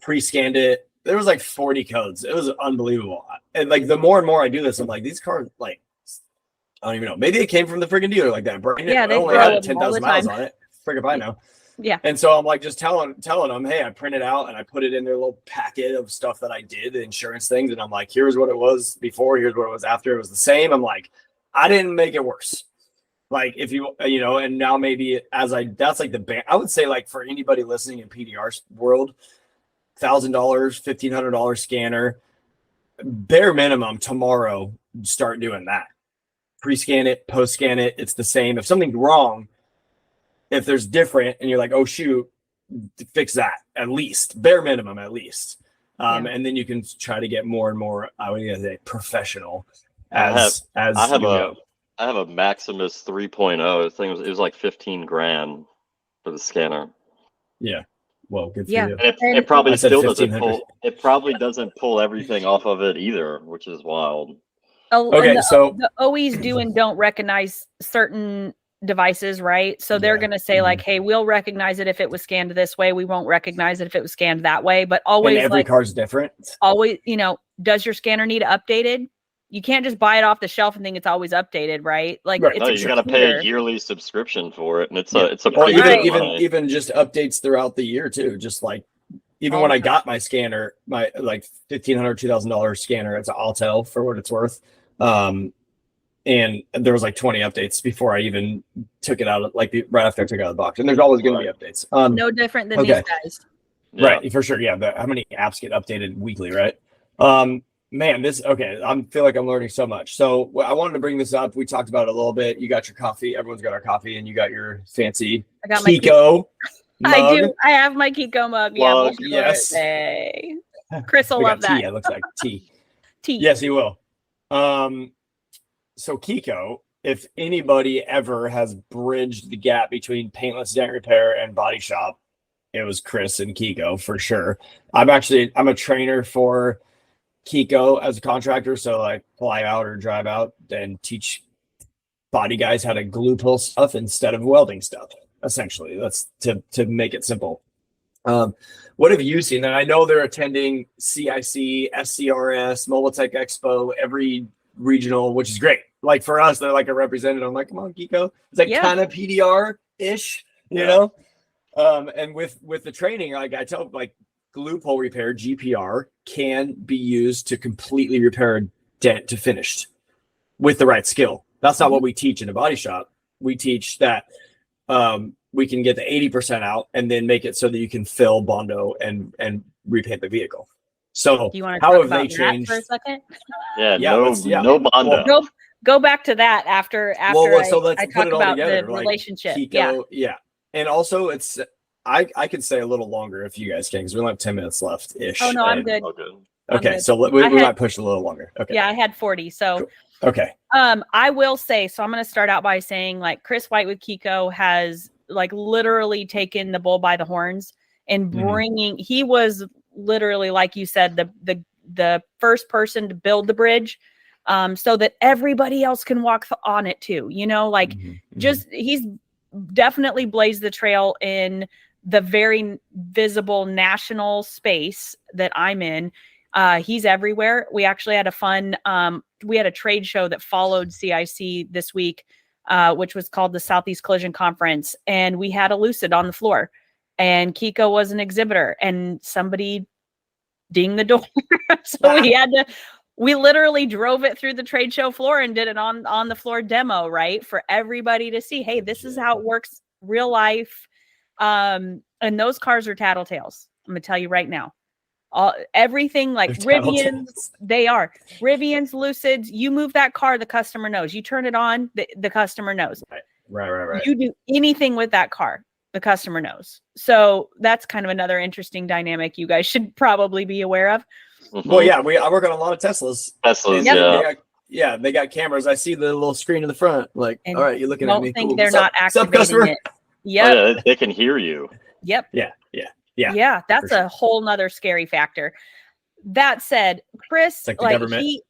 pre-scanned it. There was like 40 codes. It was unbelievable. And like the more and more I do this, I'm like, these cars, like, I don't even know. Maybe it came from the freaking dealer like that. Yeah, they only had 10,000 miles on it. Frick if I know. Yeah. And so I'm like just telling them, hey, I print it out and I put it in their little packet of stuff that I did, the insurance things. And I'm like, here's what it was before, here's what it was after. It was the same. I'm like, I didn't make it worse. Like if and now maybe that's like I would say, like, for anybody listening in PDR world, $1,000, $1,500 scanner, bare minimum tomorrow, start doing that. Pre-scan it, post-scan it. It's the same. If something's wrong, if there's different and you're like, oh shoot, fix that at least, bare minimum at least. And then you can try to get more and more, I would say, professional I have a Maximus 3.0. It was like 15 grand for the scanner. Yeah. Well, good for you. And it probably still doesn't pull. It probably doesn't pull everything off of it either, which is wild. Okay, so the OEs do and don't recognize certain devices, right? So they're going to say like, hey, we'll recognize it if it was scanned this way. We won't recognize it if it was scanned that way. But always, and every car's different. Always, does your scanner need updated? You can't just buy it off the shelf and think it's always updated, right? Like, right. No, you got to pay a yearly subscription for it, and it's a or even just updates throughout the year too. Just like even when I got my scanner, my like $1,500, $2,000 scanner, it's an Autel for what it's worth. And there was like 20 updates before I even took it out, like right after I took it out of the box. And there's always going to be updates. No different than these guys. Right, for sure. Yeah, but how many apps get updated weekly, right? Man, I feel like I'm learning so much. So I wanted to bring this up. We talked about it a little bit. You got your coffee. Everyone's got our coffee, and you got your fancy Kiko mug. I do. I have my Kiko mug. Plug. Yeah, yes. Chris will love that. It looks like tea. Tea. Yes, he will. So Kiko, if anybody ever has bridged the gap between paintless dent repair and body shop, it was Chris and Kiko for sure. I'm a trainer for Kiko as a contractor, so I fly out or drive out and teach body guys how to glue pull stuff instead of welding stuff. Essentially, that's to make it simple. What have you seen? And I know they're attending CIC, SCRS, Mobile Tech Expo, every regional, which is great. Like for us, they're like a representative. I'm like, come on, Kiko. It's like kind of PDR-ish, you know? And with the training, like I tell, like, glue pull repair, GPR, can be used to completely repair a dent to finished with the right skill. That's not what we teach in a body shop. We teach that we can get the 80% out and then make it so that you can fill Bondo and repaint the vehicle. So how have they changed for a second? No Bondo. Well, go back to that after I talk about the relationship. Kiko, and also it's I could say a little longer if you guys can, because we only have 10 minutes left ish. Oh no, I'm good. Okay, so we might push a little longer. Okay. Yeah, I had 40. So cool. Okay. I will say, so I'm going to start out by saying, like, Chris White with Kiko has like literally taken the bull by the horns and bringing. He was literally, like you said, the first person to build the bridge, so that everybody else can walk on it too. He's definitely blazed the trail in the very visible national space that I'm in. He's everywhere. We actually had we had a trade show that followed CIC this week, which was called the Southeast Collision Conference. And we had a Lucid on the floor, and Kiko was an exhibitor, and somebody dinged the door. So we literally drove it through the trade show floor and did it on the floor demo, right? For everybody to see, hey, this is how it works real life. And those cars are tattletales. I'm going to tell you right now. Everything like Rivians, they are Rivians, Lucids. You move that car, the customer knows. You turn it on, the customer knows. Right. You do anything with that car, the customer knows. So that's kind of another interesting dynamic you guys should probably be aware of. Well, yeah, I work on a lot of Teslas. Teslas, And they got cameras. I see the little screen in the front. Like, And all right, you're looking at me. think Cool. they're not activating customer? it. Oh, Yep. yeah, they can hear you. Yep. Yeah. That's a whole nother scary factor. That said, Chris, like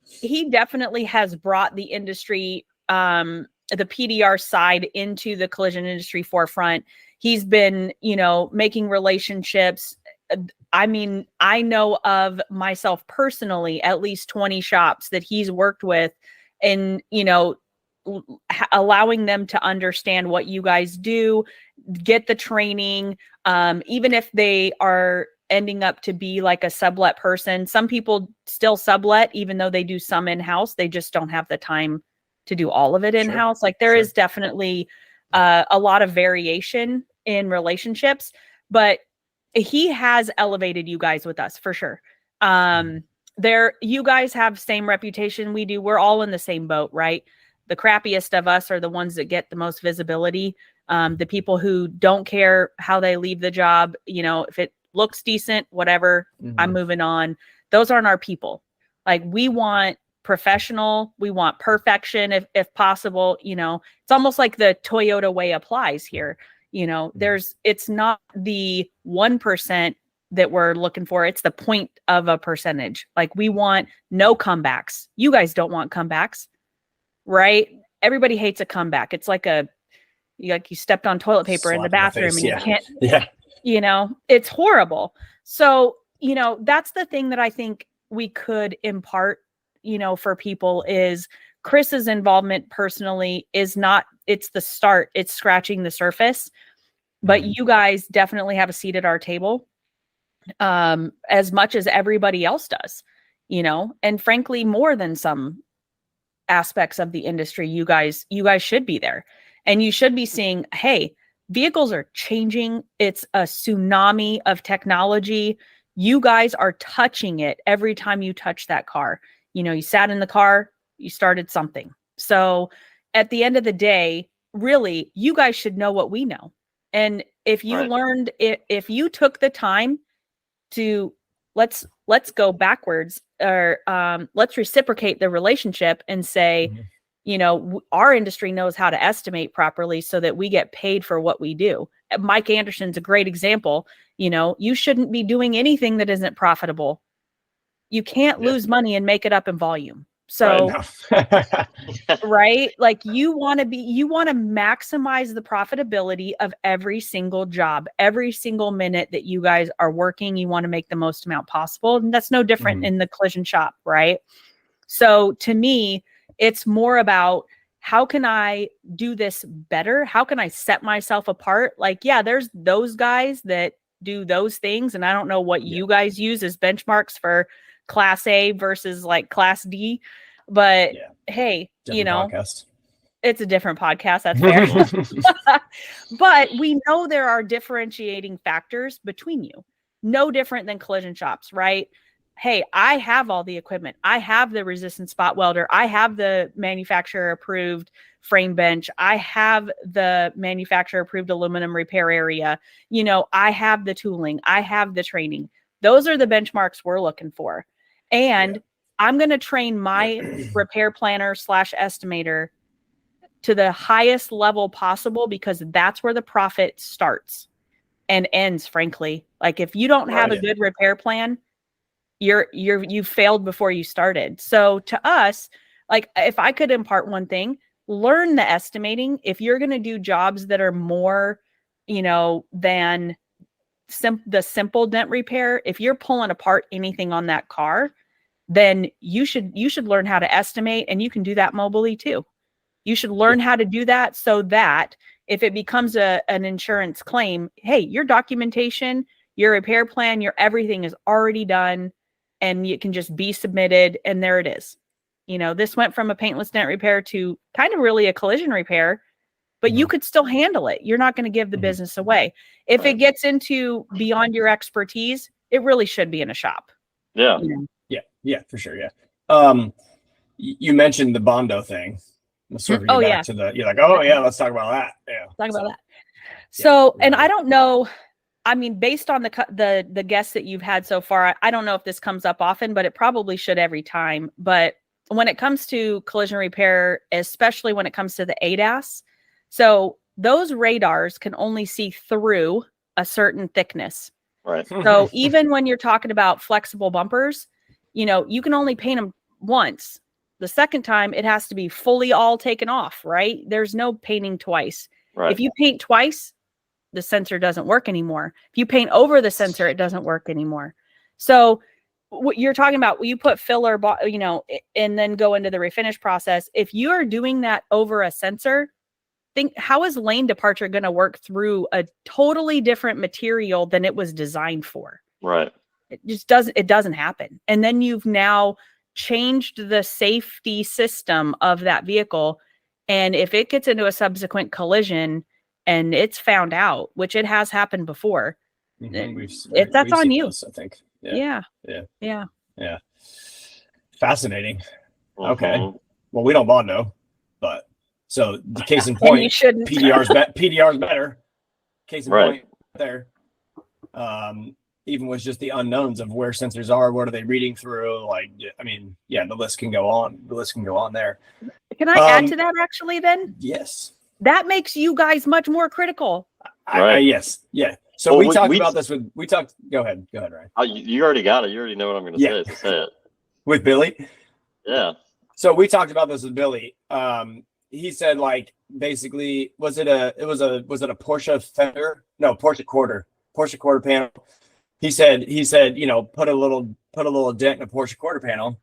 he definitely has brought the industry, the PDR side into the collision industry forefront. He's been, making relationships. I mean, I know of myself personally, at least 20 shops that he's worked with and, allowing them to understand what you guys do, get the training, even if they are ending up to be like a sublet person. Some people still sublet, even though they do some in-house, they just don't have the time to do all of it in-house. Like there is definitely a lot of variation in relationships, but he has elevated you guys with us for sure. You guys have same reputation we do. We're all in the same boat, right? The crappiest of us are the ones that get the most visibility. The people who don't care how they leave the job, if it looks decent, whatever, I'm moving on. Those aren't our people. Like we want professional, we want perfection if possible. It's almost like the Toyota way applies here. It's not the 1% that we're looking for. It's the point of a percentage. Like we want no comebacks. You guys don't want comebacks, right? Everybody hates a comeback. It's like you stepped on toilet paper in the bathroom and you can't, it's horrible. So, that's the thing that I think we could impart, for people is Chris's involvement personally is not, it's the start, it's scratching the surface, but you guys definitely have a seat at our table, as much as everybody else does, and frankly, more than some aspects of the industry. You guys should be there and you should be seeing, hey, vehicles are changing. It's a tsunami of technology. You guys are touching it every time you touch that car. You sat in the car, you started something. So at the end of the day, really, you guys should know what we know. And if you learned, if you took the time to let's go backwards or let's reciprocate the relationship and say, our industry knows how to estimate properly so that we get paid for what we do. Mike Anderson's a great example. You shouldn't be doing anything that isn't profitable. You can't lose money and make it up in volume. So, right? Like you want to maximize the profitability of every single job, every single minute that you guys are working, you want to make the most amount possible. And that's no different in the collision shop, right? So to me, it's more about how can I do this better? How can I set myself apart? Like, there's those guys that do those things. And I don't know what you guys use as benchmarks for class A versus like class D, but hey, podcast. It's a different podcast. That's fair. But we know there are differentiating factors between you. No different than collision shops, right? Hey, I have all the equipment. I have the resistant spot welder. I have the manufacturer approved frame bench. I have the manufacturer approved aluminum repair area. I have the tooling. I have the training. Those are the benchmarks we're looking for. And I'm going to train my repair planner / estimator to the highest level possible because that's where the profit starts and ends, frankly. Like if you don't have a good repair plan, you failed before you started. So to us, like if I could impart one thing, learn the estimating. If you're going to do jobs that are more, than the simple dent repair, if you're pulling apart anything on that car, then you should learn how to estimate, and you can do that mobilely too. You should learn how to do that so that if it becomes an insurance claim, hey, your documentation, your repair plan, your everything is already done and it can just be submitted. And there it is. This went from a paintless dent repair to kind of really a collision repair, but you could still handle it. You're not going to give the business away. If it gets into beyond your expertise, it really should be in a shop. Yeah. Yeah, for sure. Yeah. You mentioned the Bondo thing. Let's sort of get back to you're like, let's talk about that. Yeah. Talk about that. So, and I don't know I mean, based on the guests that you've had so far, I don't know if this comes up often, but it probably should every time. But when it comes to collision repair, especially when it comes to the ADAS, so those radars can only see through a certain thickness. Right. So even when you're talking about flexible bumpers, you can only paint them once. The second time, it has to be fully all taken off, right? There's no painting twice. Right. If you paint twice, the sensor doesn't work anymore. If you paint over the sensor, it doesn't work anymore. So what you're talking about, you put filler, and then go into the refinish process. If you are doing that over a sensor, think, how is lane departure going to work through a totally different material than it was designed for? Right. It just doesn't happen. And then you've now changed the safety system of that vehicle. And if it gets into a subsequent collision and it's found out, which it has happened before, that's on you. This, I think. Yeah. Fascinating. Mhm. Okay. Well, we don't bond though, but so the case in point, you shouldn't. PDR's better. Case in Right. point there. Even with just the unknowns of where sensors are, what are they reading through? Like, I mean, yeah, the list can go on. The list can go on there. Can I add to that actually then? Yes. That makes you guys much more critical. Right. Yes. Yeah. So Well, we talked about this with, go ahead, Ryan. You already got it. You already know what I'm going to say. So say it. With Billy. Yeah. So we talked about this with Billy. He said, like, basically, was it a Porsche fender? No, Porsche quarter panel. He said, put a little dent in a Porsche quarter panel.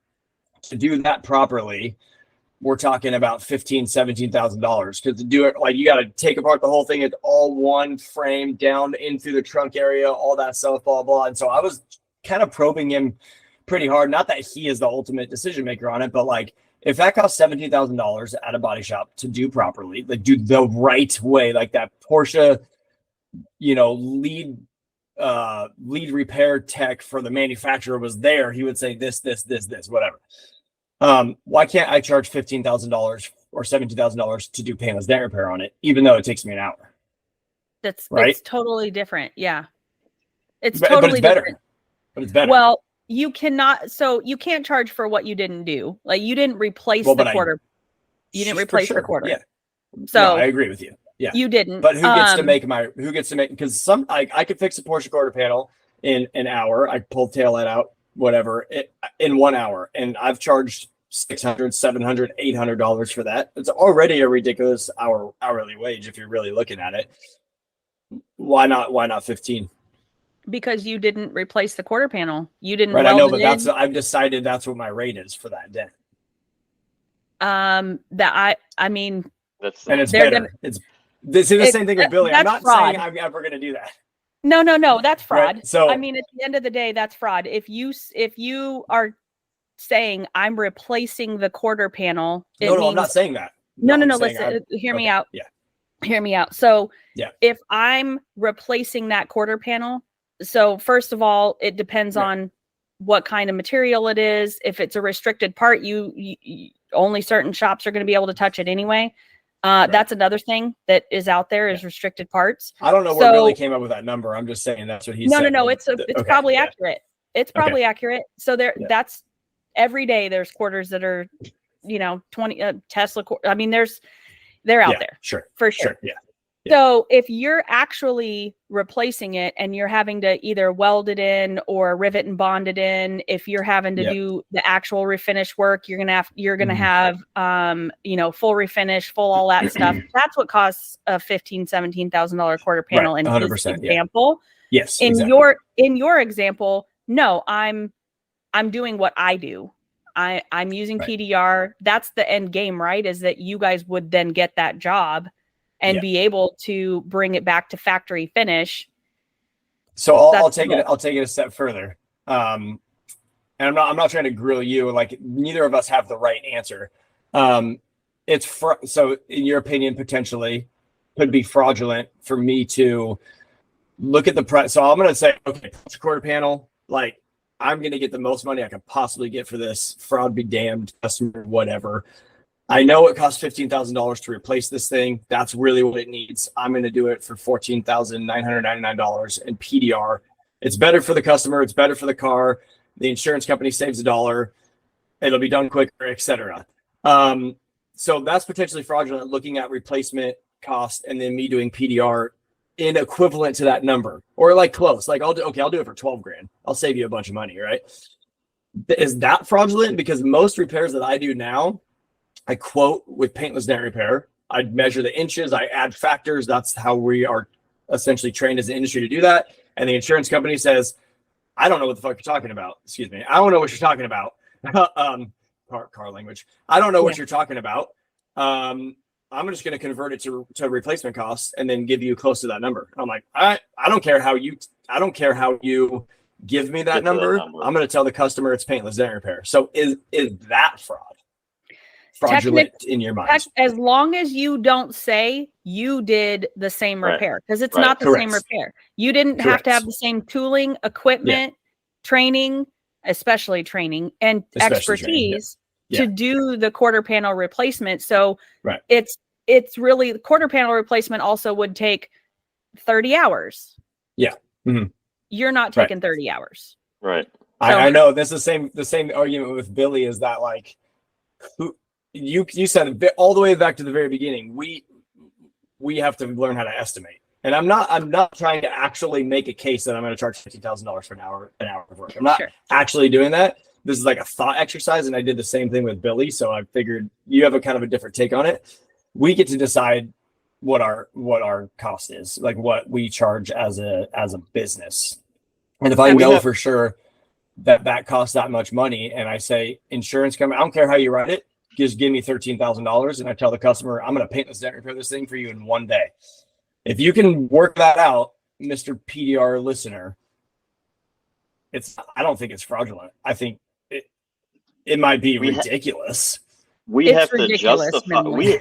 To do that properly, we're talking about $17,000 because to do it, like, you got to take apart the whole thing. It's all one frame down in through the trunk area, all that stuff, blah, blah. And so I was kind of probing him pretty hard. Not that he is the ultimate decision maker on it, but like, if that costs $17,000 at a body shop to do properly, like do the right way, like that Porsche, lead repair tech for the manufacturer was there, he would say this, whatever. Why can't I charge $15,000 or $17,000 to do painless dent repair on it, even though it takes me an hour? That's right. It's totally different. Yeah, it's but totally it's better. different. But it's better. Well, you can't charge for what you didn't do. Like, you didn't replace the quarter. You didn't replace the quarter. Yeah. So no, I agree with you. Yeah. You didn't. But who gets to make, because I could fix a Porsche quarter panel in an hour. I pull tail light out, whatever, in 1 hour. And I've charged $600, $700, $800 for that. It's already a ridiculous hourly wage if you're really looking at it. Why not 15? Because you didn't replace the quarter panel. You didn't. Right, I know, but I've decided that's what my rate is for that dent. I mean, and it's better. This is the same thing with Billy. I'm not saying I'm ever going to do that. No, that's fraud. Right? So I mean, at the end of the day, that's fraud. If you are saying I'm replacing the quarter panel, no, I'm not saying that. No. Listen, hear me out. Yeah, hear me out. So yeah, if I'm replacing that quarter panel, so first of all, it depends on what kind of material it is. If it's a restricted part, you only certain shops are going to be able to touch it anyway. That's another thing that is out there is restricted parts. I don't know where Billy came up with that number. I'm just saying that's what he said. No. It's probably accurate. It's probably accurate. So that's every day there's quarters that are, 20 Tesla. I mean, they're out there. Sure. For sure. Yeah. So if you're actually replacing it and you're having to either weld it in or rivet and bond it in, if you're having to do the actual refinish work, you're gonna have full refinish, full all that stuff. That's what costs a $17,000 quarter panel in this example. Yeah. Yes. In your example, no, I'm doing what I do. I'm using PDR. That's the end game, right? Is that you guys would then get that job and be able to bring it back to factory finish. So I'll take it a step further. And I'm not trying to grill you. Like, neither of us have the right answer. So in your opinion, potentially could be fraudulent for me to look at the price. So I'm going to say, okay, quarter panel, like, I'm going to get the most money I could possibly get for this. Fraud be damned, customer, whatever. I know it costs $15,000 to replace this thing. That's really what it needs. I'm going to do it for $14,999 in PDR. It's better for the customer. It's better for the car. The insurance company saves $1. It'll be done quicker, etc. So that's potentially fraudulent, looking at replacement cost and then me doing PDR in equivalent to that number, or like close. Like I'll do it for 12 grand. I'll save you a bunch of money, right? Is that fraudulent? Because most repairs that I do now, I quote with paintless dent repair. I measure the inches. I add factors. That's how we are essentially trained as an industry to do that. And the insurance company says, I don't know what the fuck you're talking about. Excuse me. I don't know what you're talking about. Car language. I don't know what you're talking about. I'm just going to convert it to replacement costs and then give you close to that number. I'm like, I don't care how you give me that number. I'm going to tell the customer it's paintless dent repair. So is that fraudulent in your mind? As long as you don't say you did the same repair, because it's not the same repair. You didn't have to have the same tooling, equipment, training, especially training, and expertise to do the quarter panel replacement. So it's really, the quarter panel replacement also would take 30 hours. Yeah. Mm-hmm. You're not taking 30 hours. Right. So, I know that's the same argument with Billy, is that like, you said all the way back to the very beginning, we have to learn how to estimate. And I'm not trying to actually make a case that I'm going to charge $50,000 for an hour of work. I'm not actually doing that. This is like a thought exercise, and I did the same thing with Billy. So I figured you have a kind of a different take on it. We get to decide what our cost is, like what we charge as a business. And if I know for sure that costs that much money, and I say, insurance company, I don't care how you write it, just give me $13,000, and I tell the customer, I'm going to paint this dent, repair this thing for you in one day. If you can work that out, Mr. PDR listener, I don't think it's fraudulent. I think it might be ridiculous. We have to justify. I agree.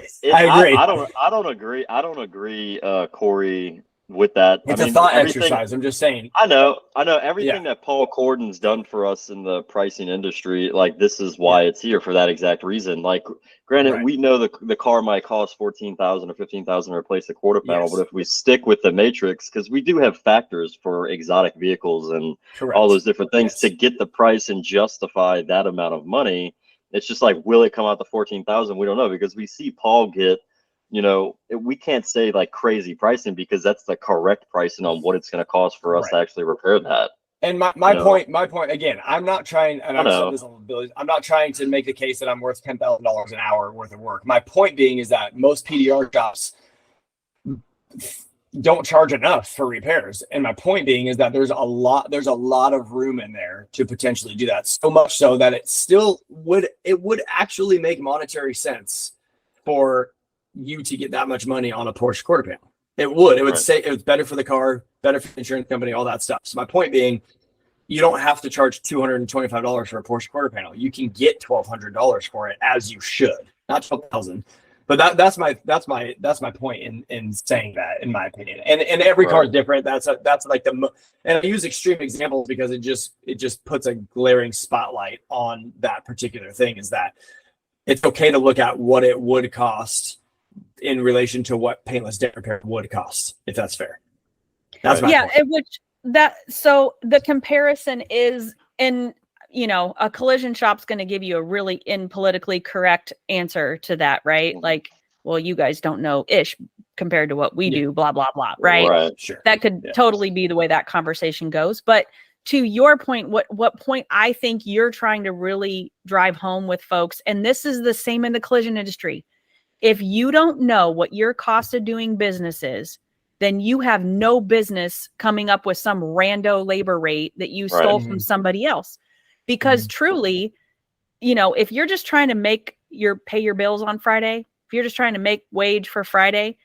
I don't agree, Corey, with that. It's a thought exercise. I'm just saying. I know everything that Paul Corden's done for us in the pricing industry. Like, this is why it's here, for that exact reason. Like, granted, we know the car might cost $14,000 or $15,000 to replace the quarter panel, but if we stick with the matrix, because we do have factors for exotic vehicles and all those different things to get the price and justify that amount of money. It's just like, will it come out to $14,000? We don't know, because we see Paul get, we can't say like crazy pricing, because that's the correct pricing on what it's going to cost for us to actually repair that. And my point again, I'm not trying, and I've said this on Billy, I'm not trying to make the case that I'm worth $10,000 an hour worth of work. My point being is that most PDR shops don't charge enough for repairs. And my point being is that there's a lot of room in there to potentially do that. So much so that it would actually make monetary sense for you to get that much money on a Porsche quarter panel. It would say it was better for the car, better for the insurance company, all that stuff. So my point being, you don't have to charge $225 for a Porsche quarter panel. You can get $1,200 for it, as you should, not $12,000. But that's my point in saying that, in my opinion. And every car is different. That's like and I use extreme examples because it just puts a glaring spotlight on that particular thing, is that it's okay to look at what it would cost in relation to what paintless dent repair would cost, if that's fair. That's my point. So the comparison is a collision shop's going to give you a really politically correct answer to that, right? Like, well, you guys don't know ish compared to what we do, blah, blah, blah, right? Sure. That could totally be the way that conversation goes. But to your point, what point I think you're trying to really drive home with folks, and this is the same in the collision industry. If you don't know what your cost of doing business is, then you have no business coming up with some rando labor rate that you stole from somebody else. Because truly, if you're just trying to pay your bills on Friday, if you're just trying to make wage for Friday,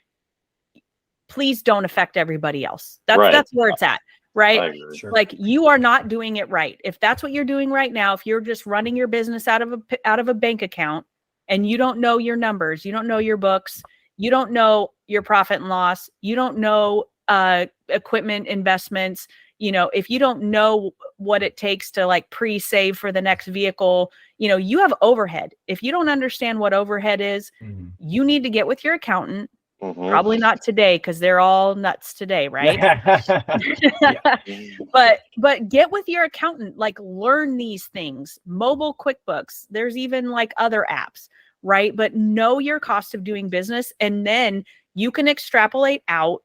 please don't affect everybody else. That's where it's at, right? Sure. Like, you are not doing it right. If that's what you're doing right now, if you're just running your business out of a bank account and you don't know your numbers, you don't know your books, you don't know your profit and loss, you don't know equipment investments, if you don't know what it takes to like pre-save for the next vehicle, you have overhead. If you don't understand what overhead is, you need to get with your accountant. Probably not today because they're all nuts today, right? But get with your accountant, like learn these things. Mobile QuickBooks, there's even like other apps, right? But know your cost of doing business, and then you can extrapolate out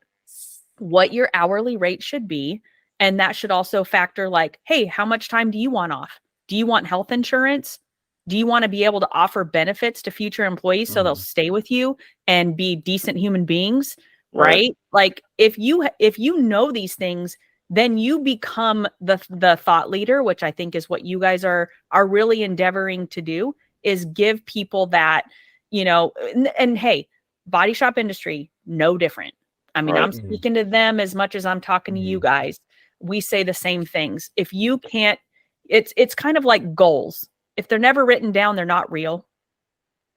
what your hourly rate should be. And that should also factor like, hey, how much time do you want off? Do you want health insurance? Do you want to be able to offer benefits to future employees so they'll stay with you and be decent human beings, right? Like if you know these things, then you become the thought leader, which I think is what you guys are really endeavoring to do, is give people that, and hey, body shop industry, no different. I mean, I'm speaking to them as much as I'm talking to you guys. We say the same things. If you can't, it's kind of like goals. If they're never written down, they're not real,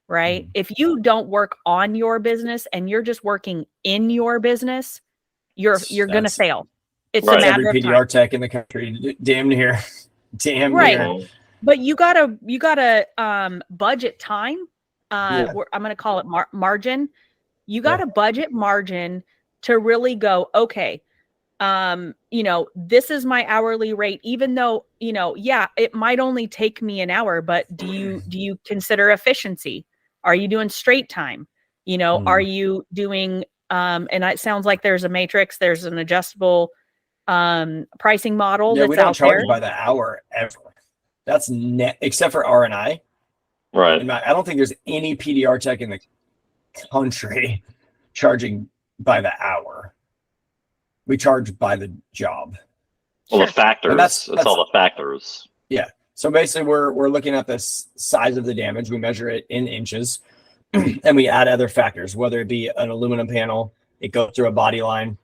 right? If you don't work on your business and you're just working in your business, you're going to fail. It's a matter every of PDR time. tech in the country, damn near. But you gotta budget time. I'm going to call it margin. You got to budget margin to really go, okay, this is my hourly rate, even though, it might only take me an hour, but do you consider efficiency? Are you doing straight time? Are you doing, and it sounds like there's a matrix, there's an adjustable, pricing model. Yeah, we don't charge by the hour ever. That's net, except for R&I. Right. I don't think there's any PDR tech in the country charging by the hour. We charge by the job. Well, the factors. That's all the factors. Yeah. So basically, we're looking at the size of the damage. We measure it in inches, and we add other factors, whether it be an aluminum panel, it goes through a body line.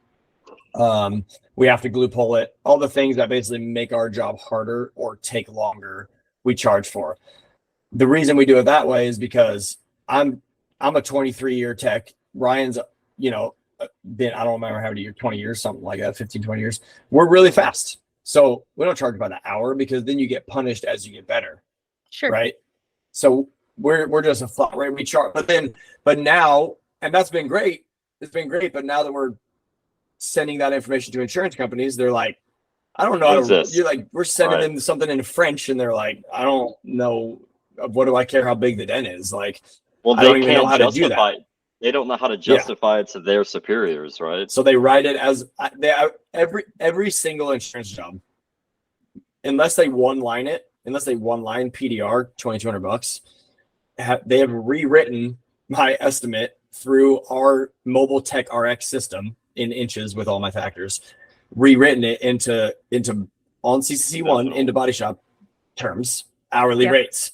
We have to glue pull it. All the things that basically make our job harder or take longer, we charge for. The reason we do it that way is because I'm a 23-year tech. Ryan's, been, I don't remember how many years, 20 years, something like that, 15, 20 years. We're really fast. So we don't charge by the hour because then you get punished as you get better. Sure. Right. So we're just a flat rate we charge. But now, and that's been great. It's been great. But now that we're sending that information to insurance companies, they're like, I don't know. You're like, we're sending them something in French and they're like, I don't know. What do I care how big the dent is? Like, well, I don't even know how to do that. They don't know how to justify it to their superiors, right? So they write it as every single insurance job, unless they one line PDR $2,200, they have rewritten my estimate through our mobile tech RX system in inches with all my factors, rewritten it into on CCC1 into body shop terms, hourly rates.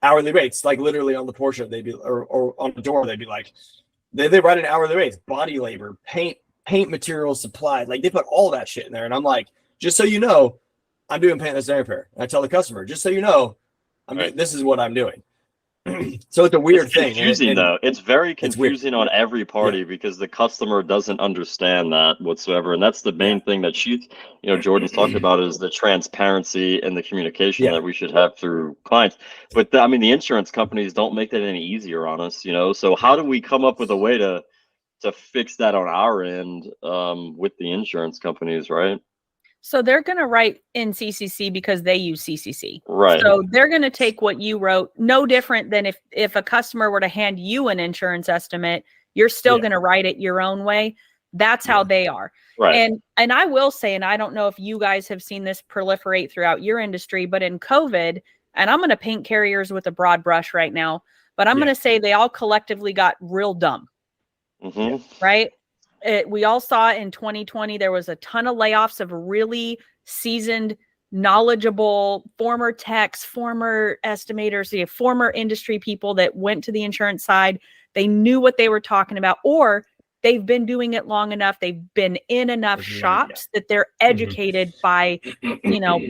Hourly rates, like literally on the Porsche, they'd be or on the door, they'd be like, they write an hourly rates, body labor, paint materials supplied, like they put all that shit in there. And I'm like, just so you know, I'm doing paintless air repair. And I tell the customer, just so you know, this is what I'm doing. So it's a weird thing. Confusing though. It's very confusing on every party because the customer doesn't understand that whatsoever. And that's the main thing that Jordan's talking about is the transparency and the communication that we should have through clients. But the insurance companies don't make that any easier on us, So how do we come up with a way to fix that on our end with the insurance companies, right? So they're going to write in CCC because they use CCC. Right. So they're going to take what you wrote, no different than if a customer were to hand you an insurance estimate, you're still going to write it your own way. That's how they are. Right. And I will say, and I don't know if you guys have seen this proliferate throughout your industry, but in COVID, and I'm going to paint carriers with a broad brush right now, but I'm going to say they all collectively got real dumb. Right. We all saw in 2020, there was a ton of layoffs of really seasoned, knowledgeable former techs, former estimators, former industry people that went to the insurance side. They knew what they were talking about, or they've been doing it long enough. They've been in enough shops that they're educated by,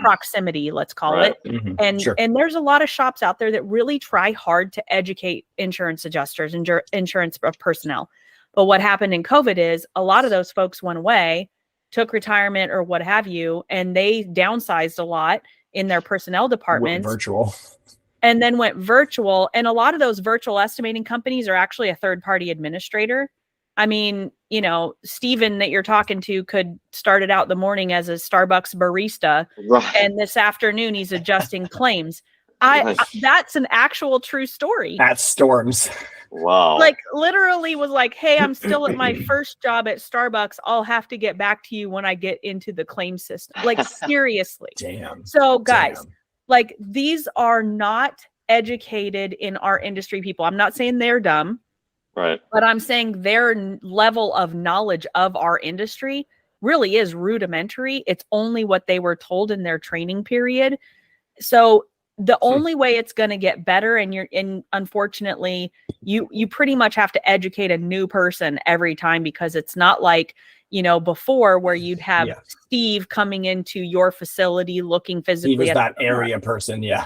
proximity, let's call it. And there's a lot of shops out there that really try hard to educate insurance adjusters and insurance personnel. But what happened in COVID is a lot of those folks went away took retirement or what have you, and they downsized a lot in their personnel departments. Virtual. And then went virtual. And a lot of those virtual estimating companies are actually a third-party administrator. I mean, you know, Steven that you're talking to could start it out the morning as a Starbucks barista. Right. And this afternoon he's adjusting claims. Right. That's an actual true story. At Storms. Wow. Like literally was like, hey, I'm still at my first job at Starbucks. I'll have to get back to you when I get into the claim system. Like seriously. Damn. So guys, Damn. like these are not educated in our industry people. I'm not saying they're dumb. Right. But I'm saying their level of knowledge of our industry really is rudimentary. It's only what they were told in their training period. So the only way it's going to get better, and unfortunately, you pretty much have to educate a new person every time, because it's not like, you know, before where you'd have Steve coming into your facility looking physically. He was that area person. Yeah.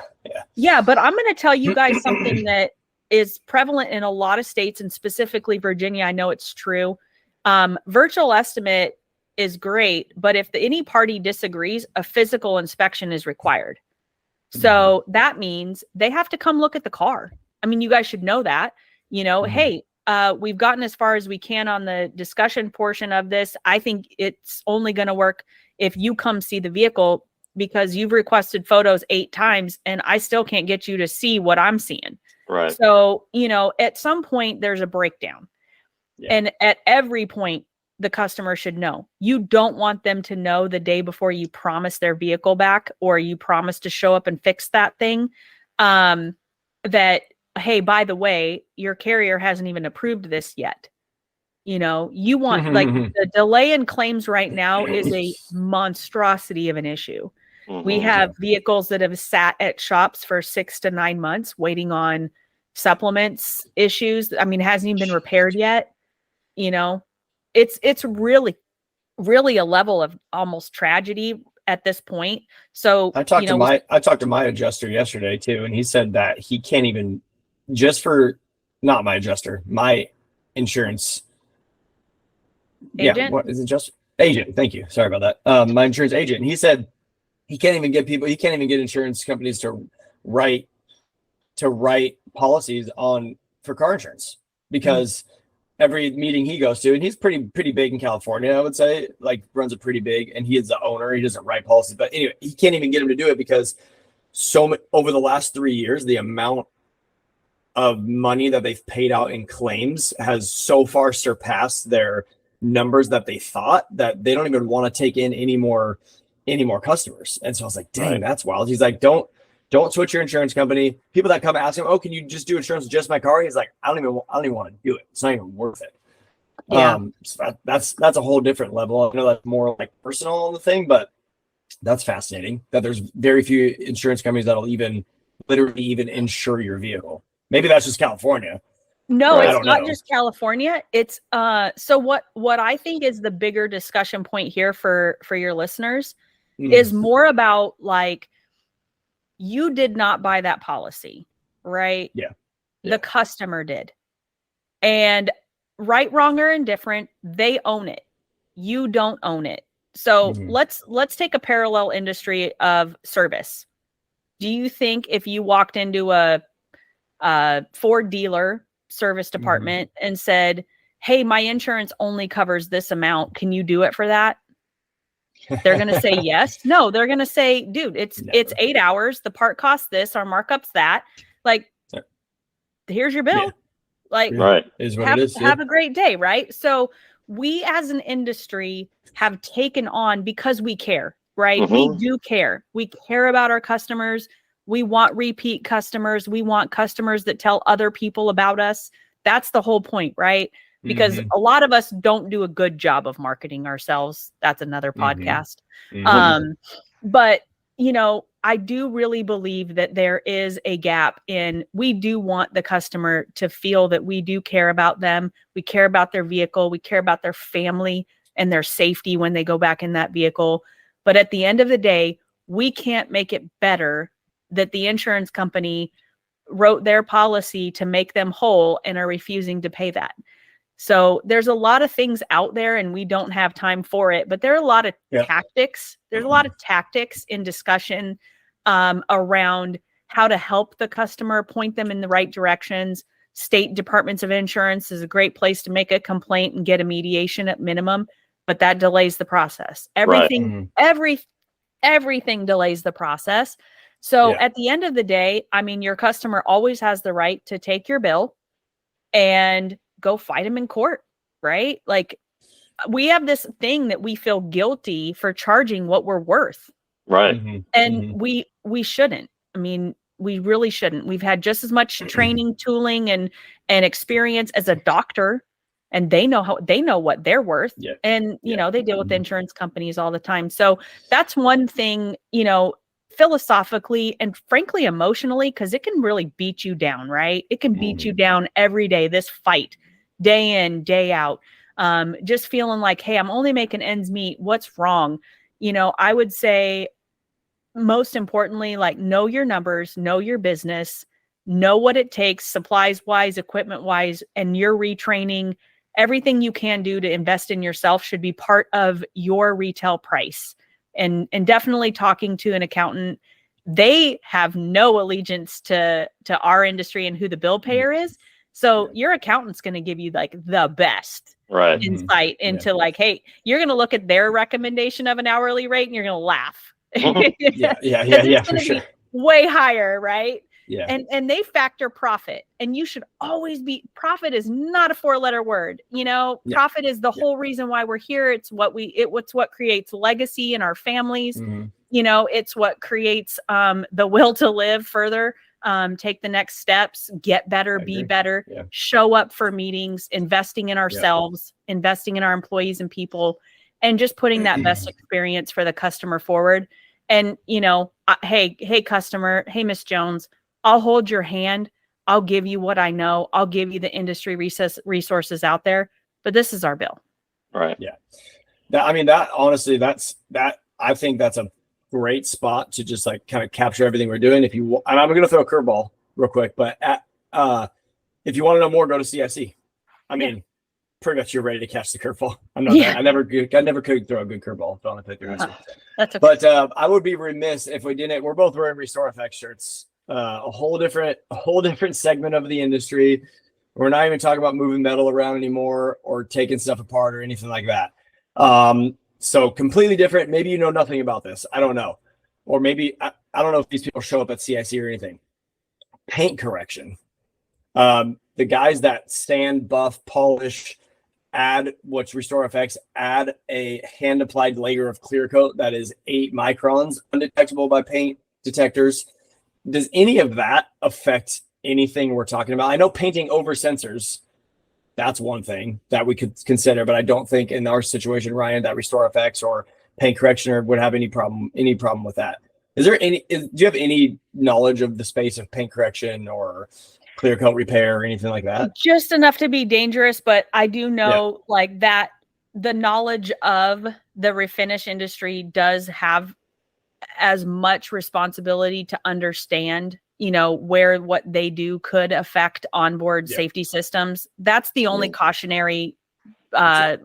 But I'm going to tell you guys something that is prevalent in a lot of states, and specifically Virginia. I know it's true. Virtual estimate is great, but if any party disagrees, a physical inspection is required. So that means they have to come look at the car. I mean, you guys should know that, you know, hey, we've gotten as far as we can on the discussion portion of this. I think it's only going to work if you come see the vehicle, because you've requested photos 8 times and I still can't get you to see what I'm seeing. Right. So, you know, at some point there's a breakdown. Yeah. And at every point, the customer should know. You don't want them to know the day before you promise their vehicle back, or you promise to show up and fix that thing, that, hey, by the way, your carrier hasn't even approved this yet. You know, you want like the delay in claims right now is a monstrosity of an issue. We have vehicles that have sat at shops for 6 to 9 months waiting on supplements issues. I mean, it hasn't even been repaired yet. You know, it's really, really a level of almost tragedy at this point. So I talked to my adjuster yesterday too, and he said that he can't even, just for not my adjuster, my insurance agent. Yeah, what is it? Just agent. Thank you. Sorry about that. My insurance agent. And he said he can't even get insurance companies to write policies for car insurance, because every meeting he goes to, and he's pretty big in California, I would say, like runs a pretty big, and he is the owner. He doesn't write policies, but anyway, he can't even get him to do it because over the last 3 years, the amount of money that they've paid out in claims has so far surpassed their numbers that they thought, that they don't even want to take in any more customers. And so I was like, dang, that's wild. He's like, don't switch your insurance company. People that come ask him, oh, can you just do insurance with just my car? He's like, I don't even want to do it. It's not even worth it. Yeah. So that's a whole different level. I know that's more like personal on the thing, but that's fascinating that there's very few insurance companies that'll literally even insure your vehicle. Maybe that's just California. No, Right. it's not just California. It's so what I think is the bigger discussion point here for your listeners is more about, like, you did not buy that policy, right? Yeah. The customer did. And right, wrong, or indifferent, they own it. You don't own it. So let's take a parallel industry of service. Do you think if you walked into a Ford dealer service department and said, hey, my insurance only covers this amount, can you do it for that? They're going to say yes. No, they're going to say, dude, it's 8 hours. The part costs this, our markup's that. Like, here's your bill. Yeah. Like, right. Is what it is. Have a great day. Right. So we as an industry have taken on, because we care, right? We do care. We care about our customers. We want repeat customers. We want customers that tell other people about us. That's the whole point, right? Because a lot of us don't do a good job of marketing ourselves. That's another podcast. But, you know, I do really believe that there is a gap in, we do want the customer to feel that we do care about them. We care about their vehicle. We care about their family and their safety when they go back in that vehicle. But at the end of the day, we can't make it better that the insurance company wrote their policy to make them whole and are refusing to pay that. So there's a lot of things out there and we don't have time for it, but there are a lot of tactics. There's a lot of tactics in discussion around how to help the customer, point them in the right directions. State departments of insurance is a great place to make a complaint and get a mediation at minimum, but that delays the process. Everything delays the process. So at the end of the day, I mean, your customer always has the right to take your bill and go fight them in court, right? Like, we have this thing that we feel guilty for charging what we're worth. Right. And we shouldn't. I mean, we really shouldn't. We've had just as much training, tooling, and experience as a doctor, and they know what they're worth. And, you know, they deal with insurance companies all the time. So that's one thing, you know, philosophically and frankly, emotionally, because it can really beat you down, right? It can beat you down every day, this fight, day in, day out. Just feeling like, hey, I'm only making ends meet. What's wrong? You know, I would say most importantly, like, know your numbers, know your business, know what it takes, supplies wise, equipment wise, and your retraining. Everything you can do to invest in yourself should be part of your retail price. And definitely talking to an accountant. They have no allegiance to our industry and who the bill payer is. So your accountant's going to give you like the best insight into like, hey, you're going to look at their recommendation of an hourly rate and you're going to laugh. Yeah, for sure. Way higher, right? Yeah. And they factor profit, and you should always be, profit is not a 4-letter word. You know, profit is the whole reason why we're here. It's what what creates legacy in our families. You know, it's what creates the will to live further, take the next steps, get better, be better, show up for meetings, investing in ourselves, investing in our employees and people, and just putting that best experience for the customer forward. And, you know, hey, customer, hey, Miss Jones, I'll hold your hand. I'll give you what I know. I'll give you the industry resources out there, but this is our bill. Right. Yeah. That honestly, I think that's a great spot to just like kind of capture everything we're doing. And I'm going to throw a curveball real quick, but if you want to know more, go to CIC. I mean, pretty much you're ready to catch the curveball. I'm not that. I never could throw a good curveball. That's okay. But I would be remiss if we didn't. We're both wearing Restore FX shirts. A whole different segment of the industry. We're not even talking about moving metal around anymore or taking stuff apart or anything like that. So completely different. Maybe you know nothing about this. I don't know. Or maybe I don't know if these people show up at CIC or anything. Paint correction. The guys that sand, buff, polish, add what's Restore FX, add a hand applied layer of clear coat that is 8 microns, undetectable by paint detectors. Does any of that affect anything we're talking about? I know painting over sensors, that's one thing that we could consider, but I don't think in our situation, Ryan, that Restore FX or paint correctioner would have any problem with that. Do you have any knowledge of the space of paint correction or clear coat repair or anything like that? Just enough to be dangerous, but I do know like that the knowledge of the refinish industry does have as much responsibility to understand, you know, where what they do could affect onboard safety systems. That's the only cautionary I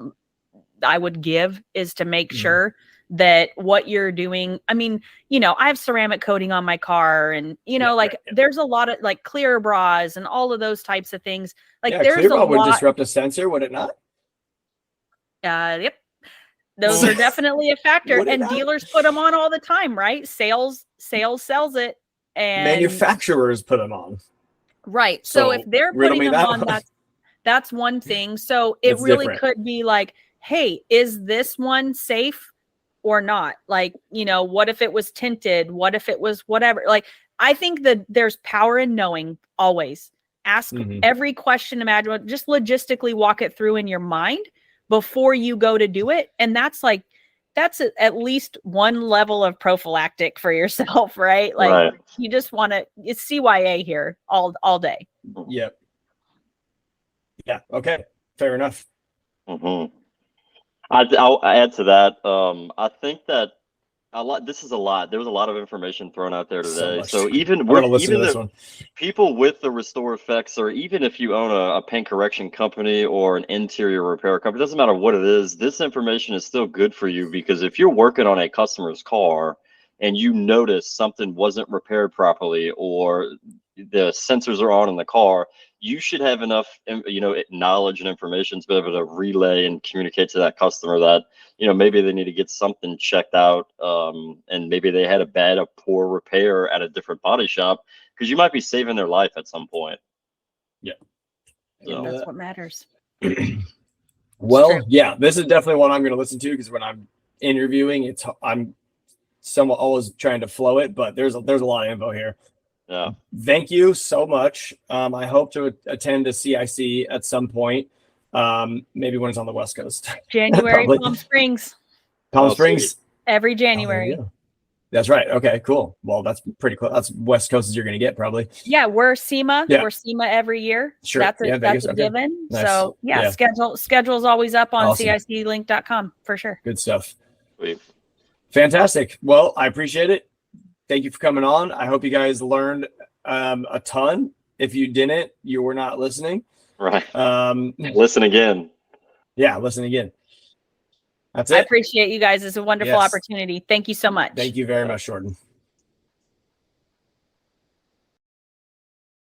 would give, is to make sure that what you're doing. I mean, you know, I have ceramic coating on my car, and you know, there's a lot of like clear bras and all of those types of things. Like there's clear bra a would lot. Disrupt a sensor, would it not? Yep. Those are definitely a factor, and dealers put them on all the time, right? Sales sells it, and manufacturers put them on. Right. So if they're putting them on, that's one thing. So it really could be like, hey, is this one safe or not? Like, you know, what if it was tinted? What if it was whatever? Like, I think that there's power in knowing always. Ask every question imaginable. Just logistically walk it through in your mind before you go to do it. And that's at least one level of prophylactic for yourself, right? Like you just want to, it's CYA here all day. Yep. Yeah. Okay. Fair enough. I'll add to that. I think that This is a lot. There was a lot of information thrown out there today. much. So even I'm gonna with listen to this one. people with the Restore Effects, or even if you own a paint correction company or an interior repair company, it doesn't matter what it is, this information is still good for you, because if you're working on a customer's car and you notice something wasn't repaired properly or the sensors are on in the car, you should have enough, knowledge and information to be able to relay and communicate to that customer that, maybe they need to get something checked out, and maybe they had a poor repair at a different body shop, because you might be saving their life at some point. Yeah. So. That's what matters. Well, yeah, this is definitely one I'm going to listen to, because when I'm interviewing, I'm somewhat always trying to flow it, but there's a lot of info here. Yeah. Thank you so much. I hope to attend a CIC at some point. Maybe when it's on the West Coast. January, Palm Springs. Palm Springs. Sweet. Every January. That's right. Okay, cool. Well, that's pretty cool. That's West Coast as you're going to get, probably. Yeah, we're SEMA. Yeah. We're SEMA every year. Sure. That's a Vegas, given. Nice. So yeah, schedule's always up on Awesome. CIClink.com for sure. Good stuff. Sweet. Fantastic. Well, I appreciate it. Thank you for coming on. I hope you guys learned a ton. If you didn't, you were not listening. Right. Listen again. Yeah, listen again. That's I it. appreciate you guys. It's a wonderful opportunity. Thank you so much. Thank you very much, Jordan.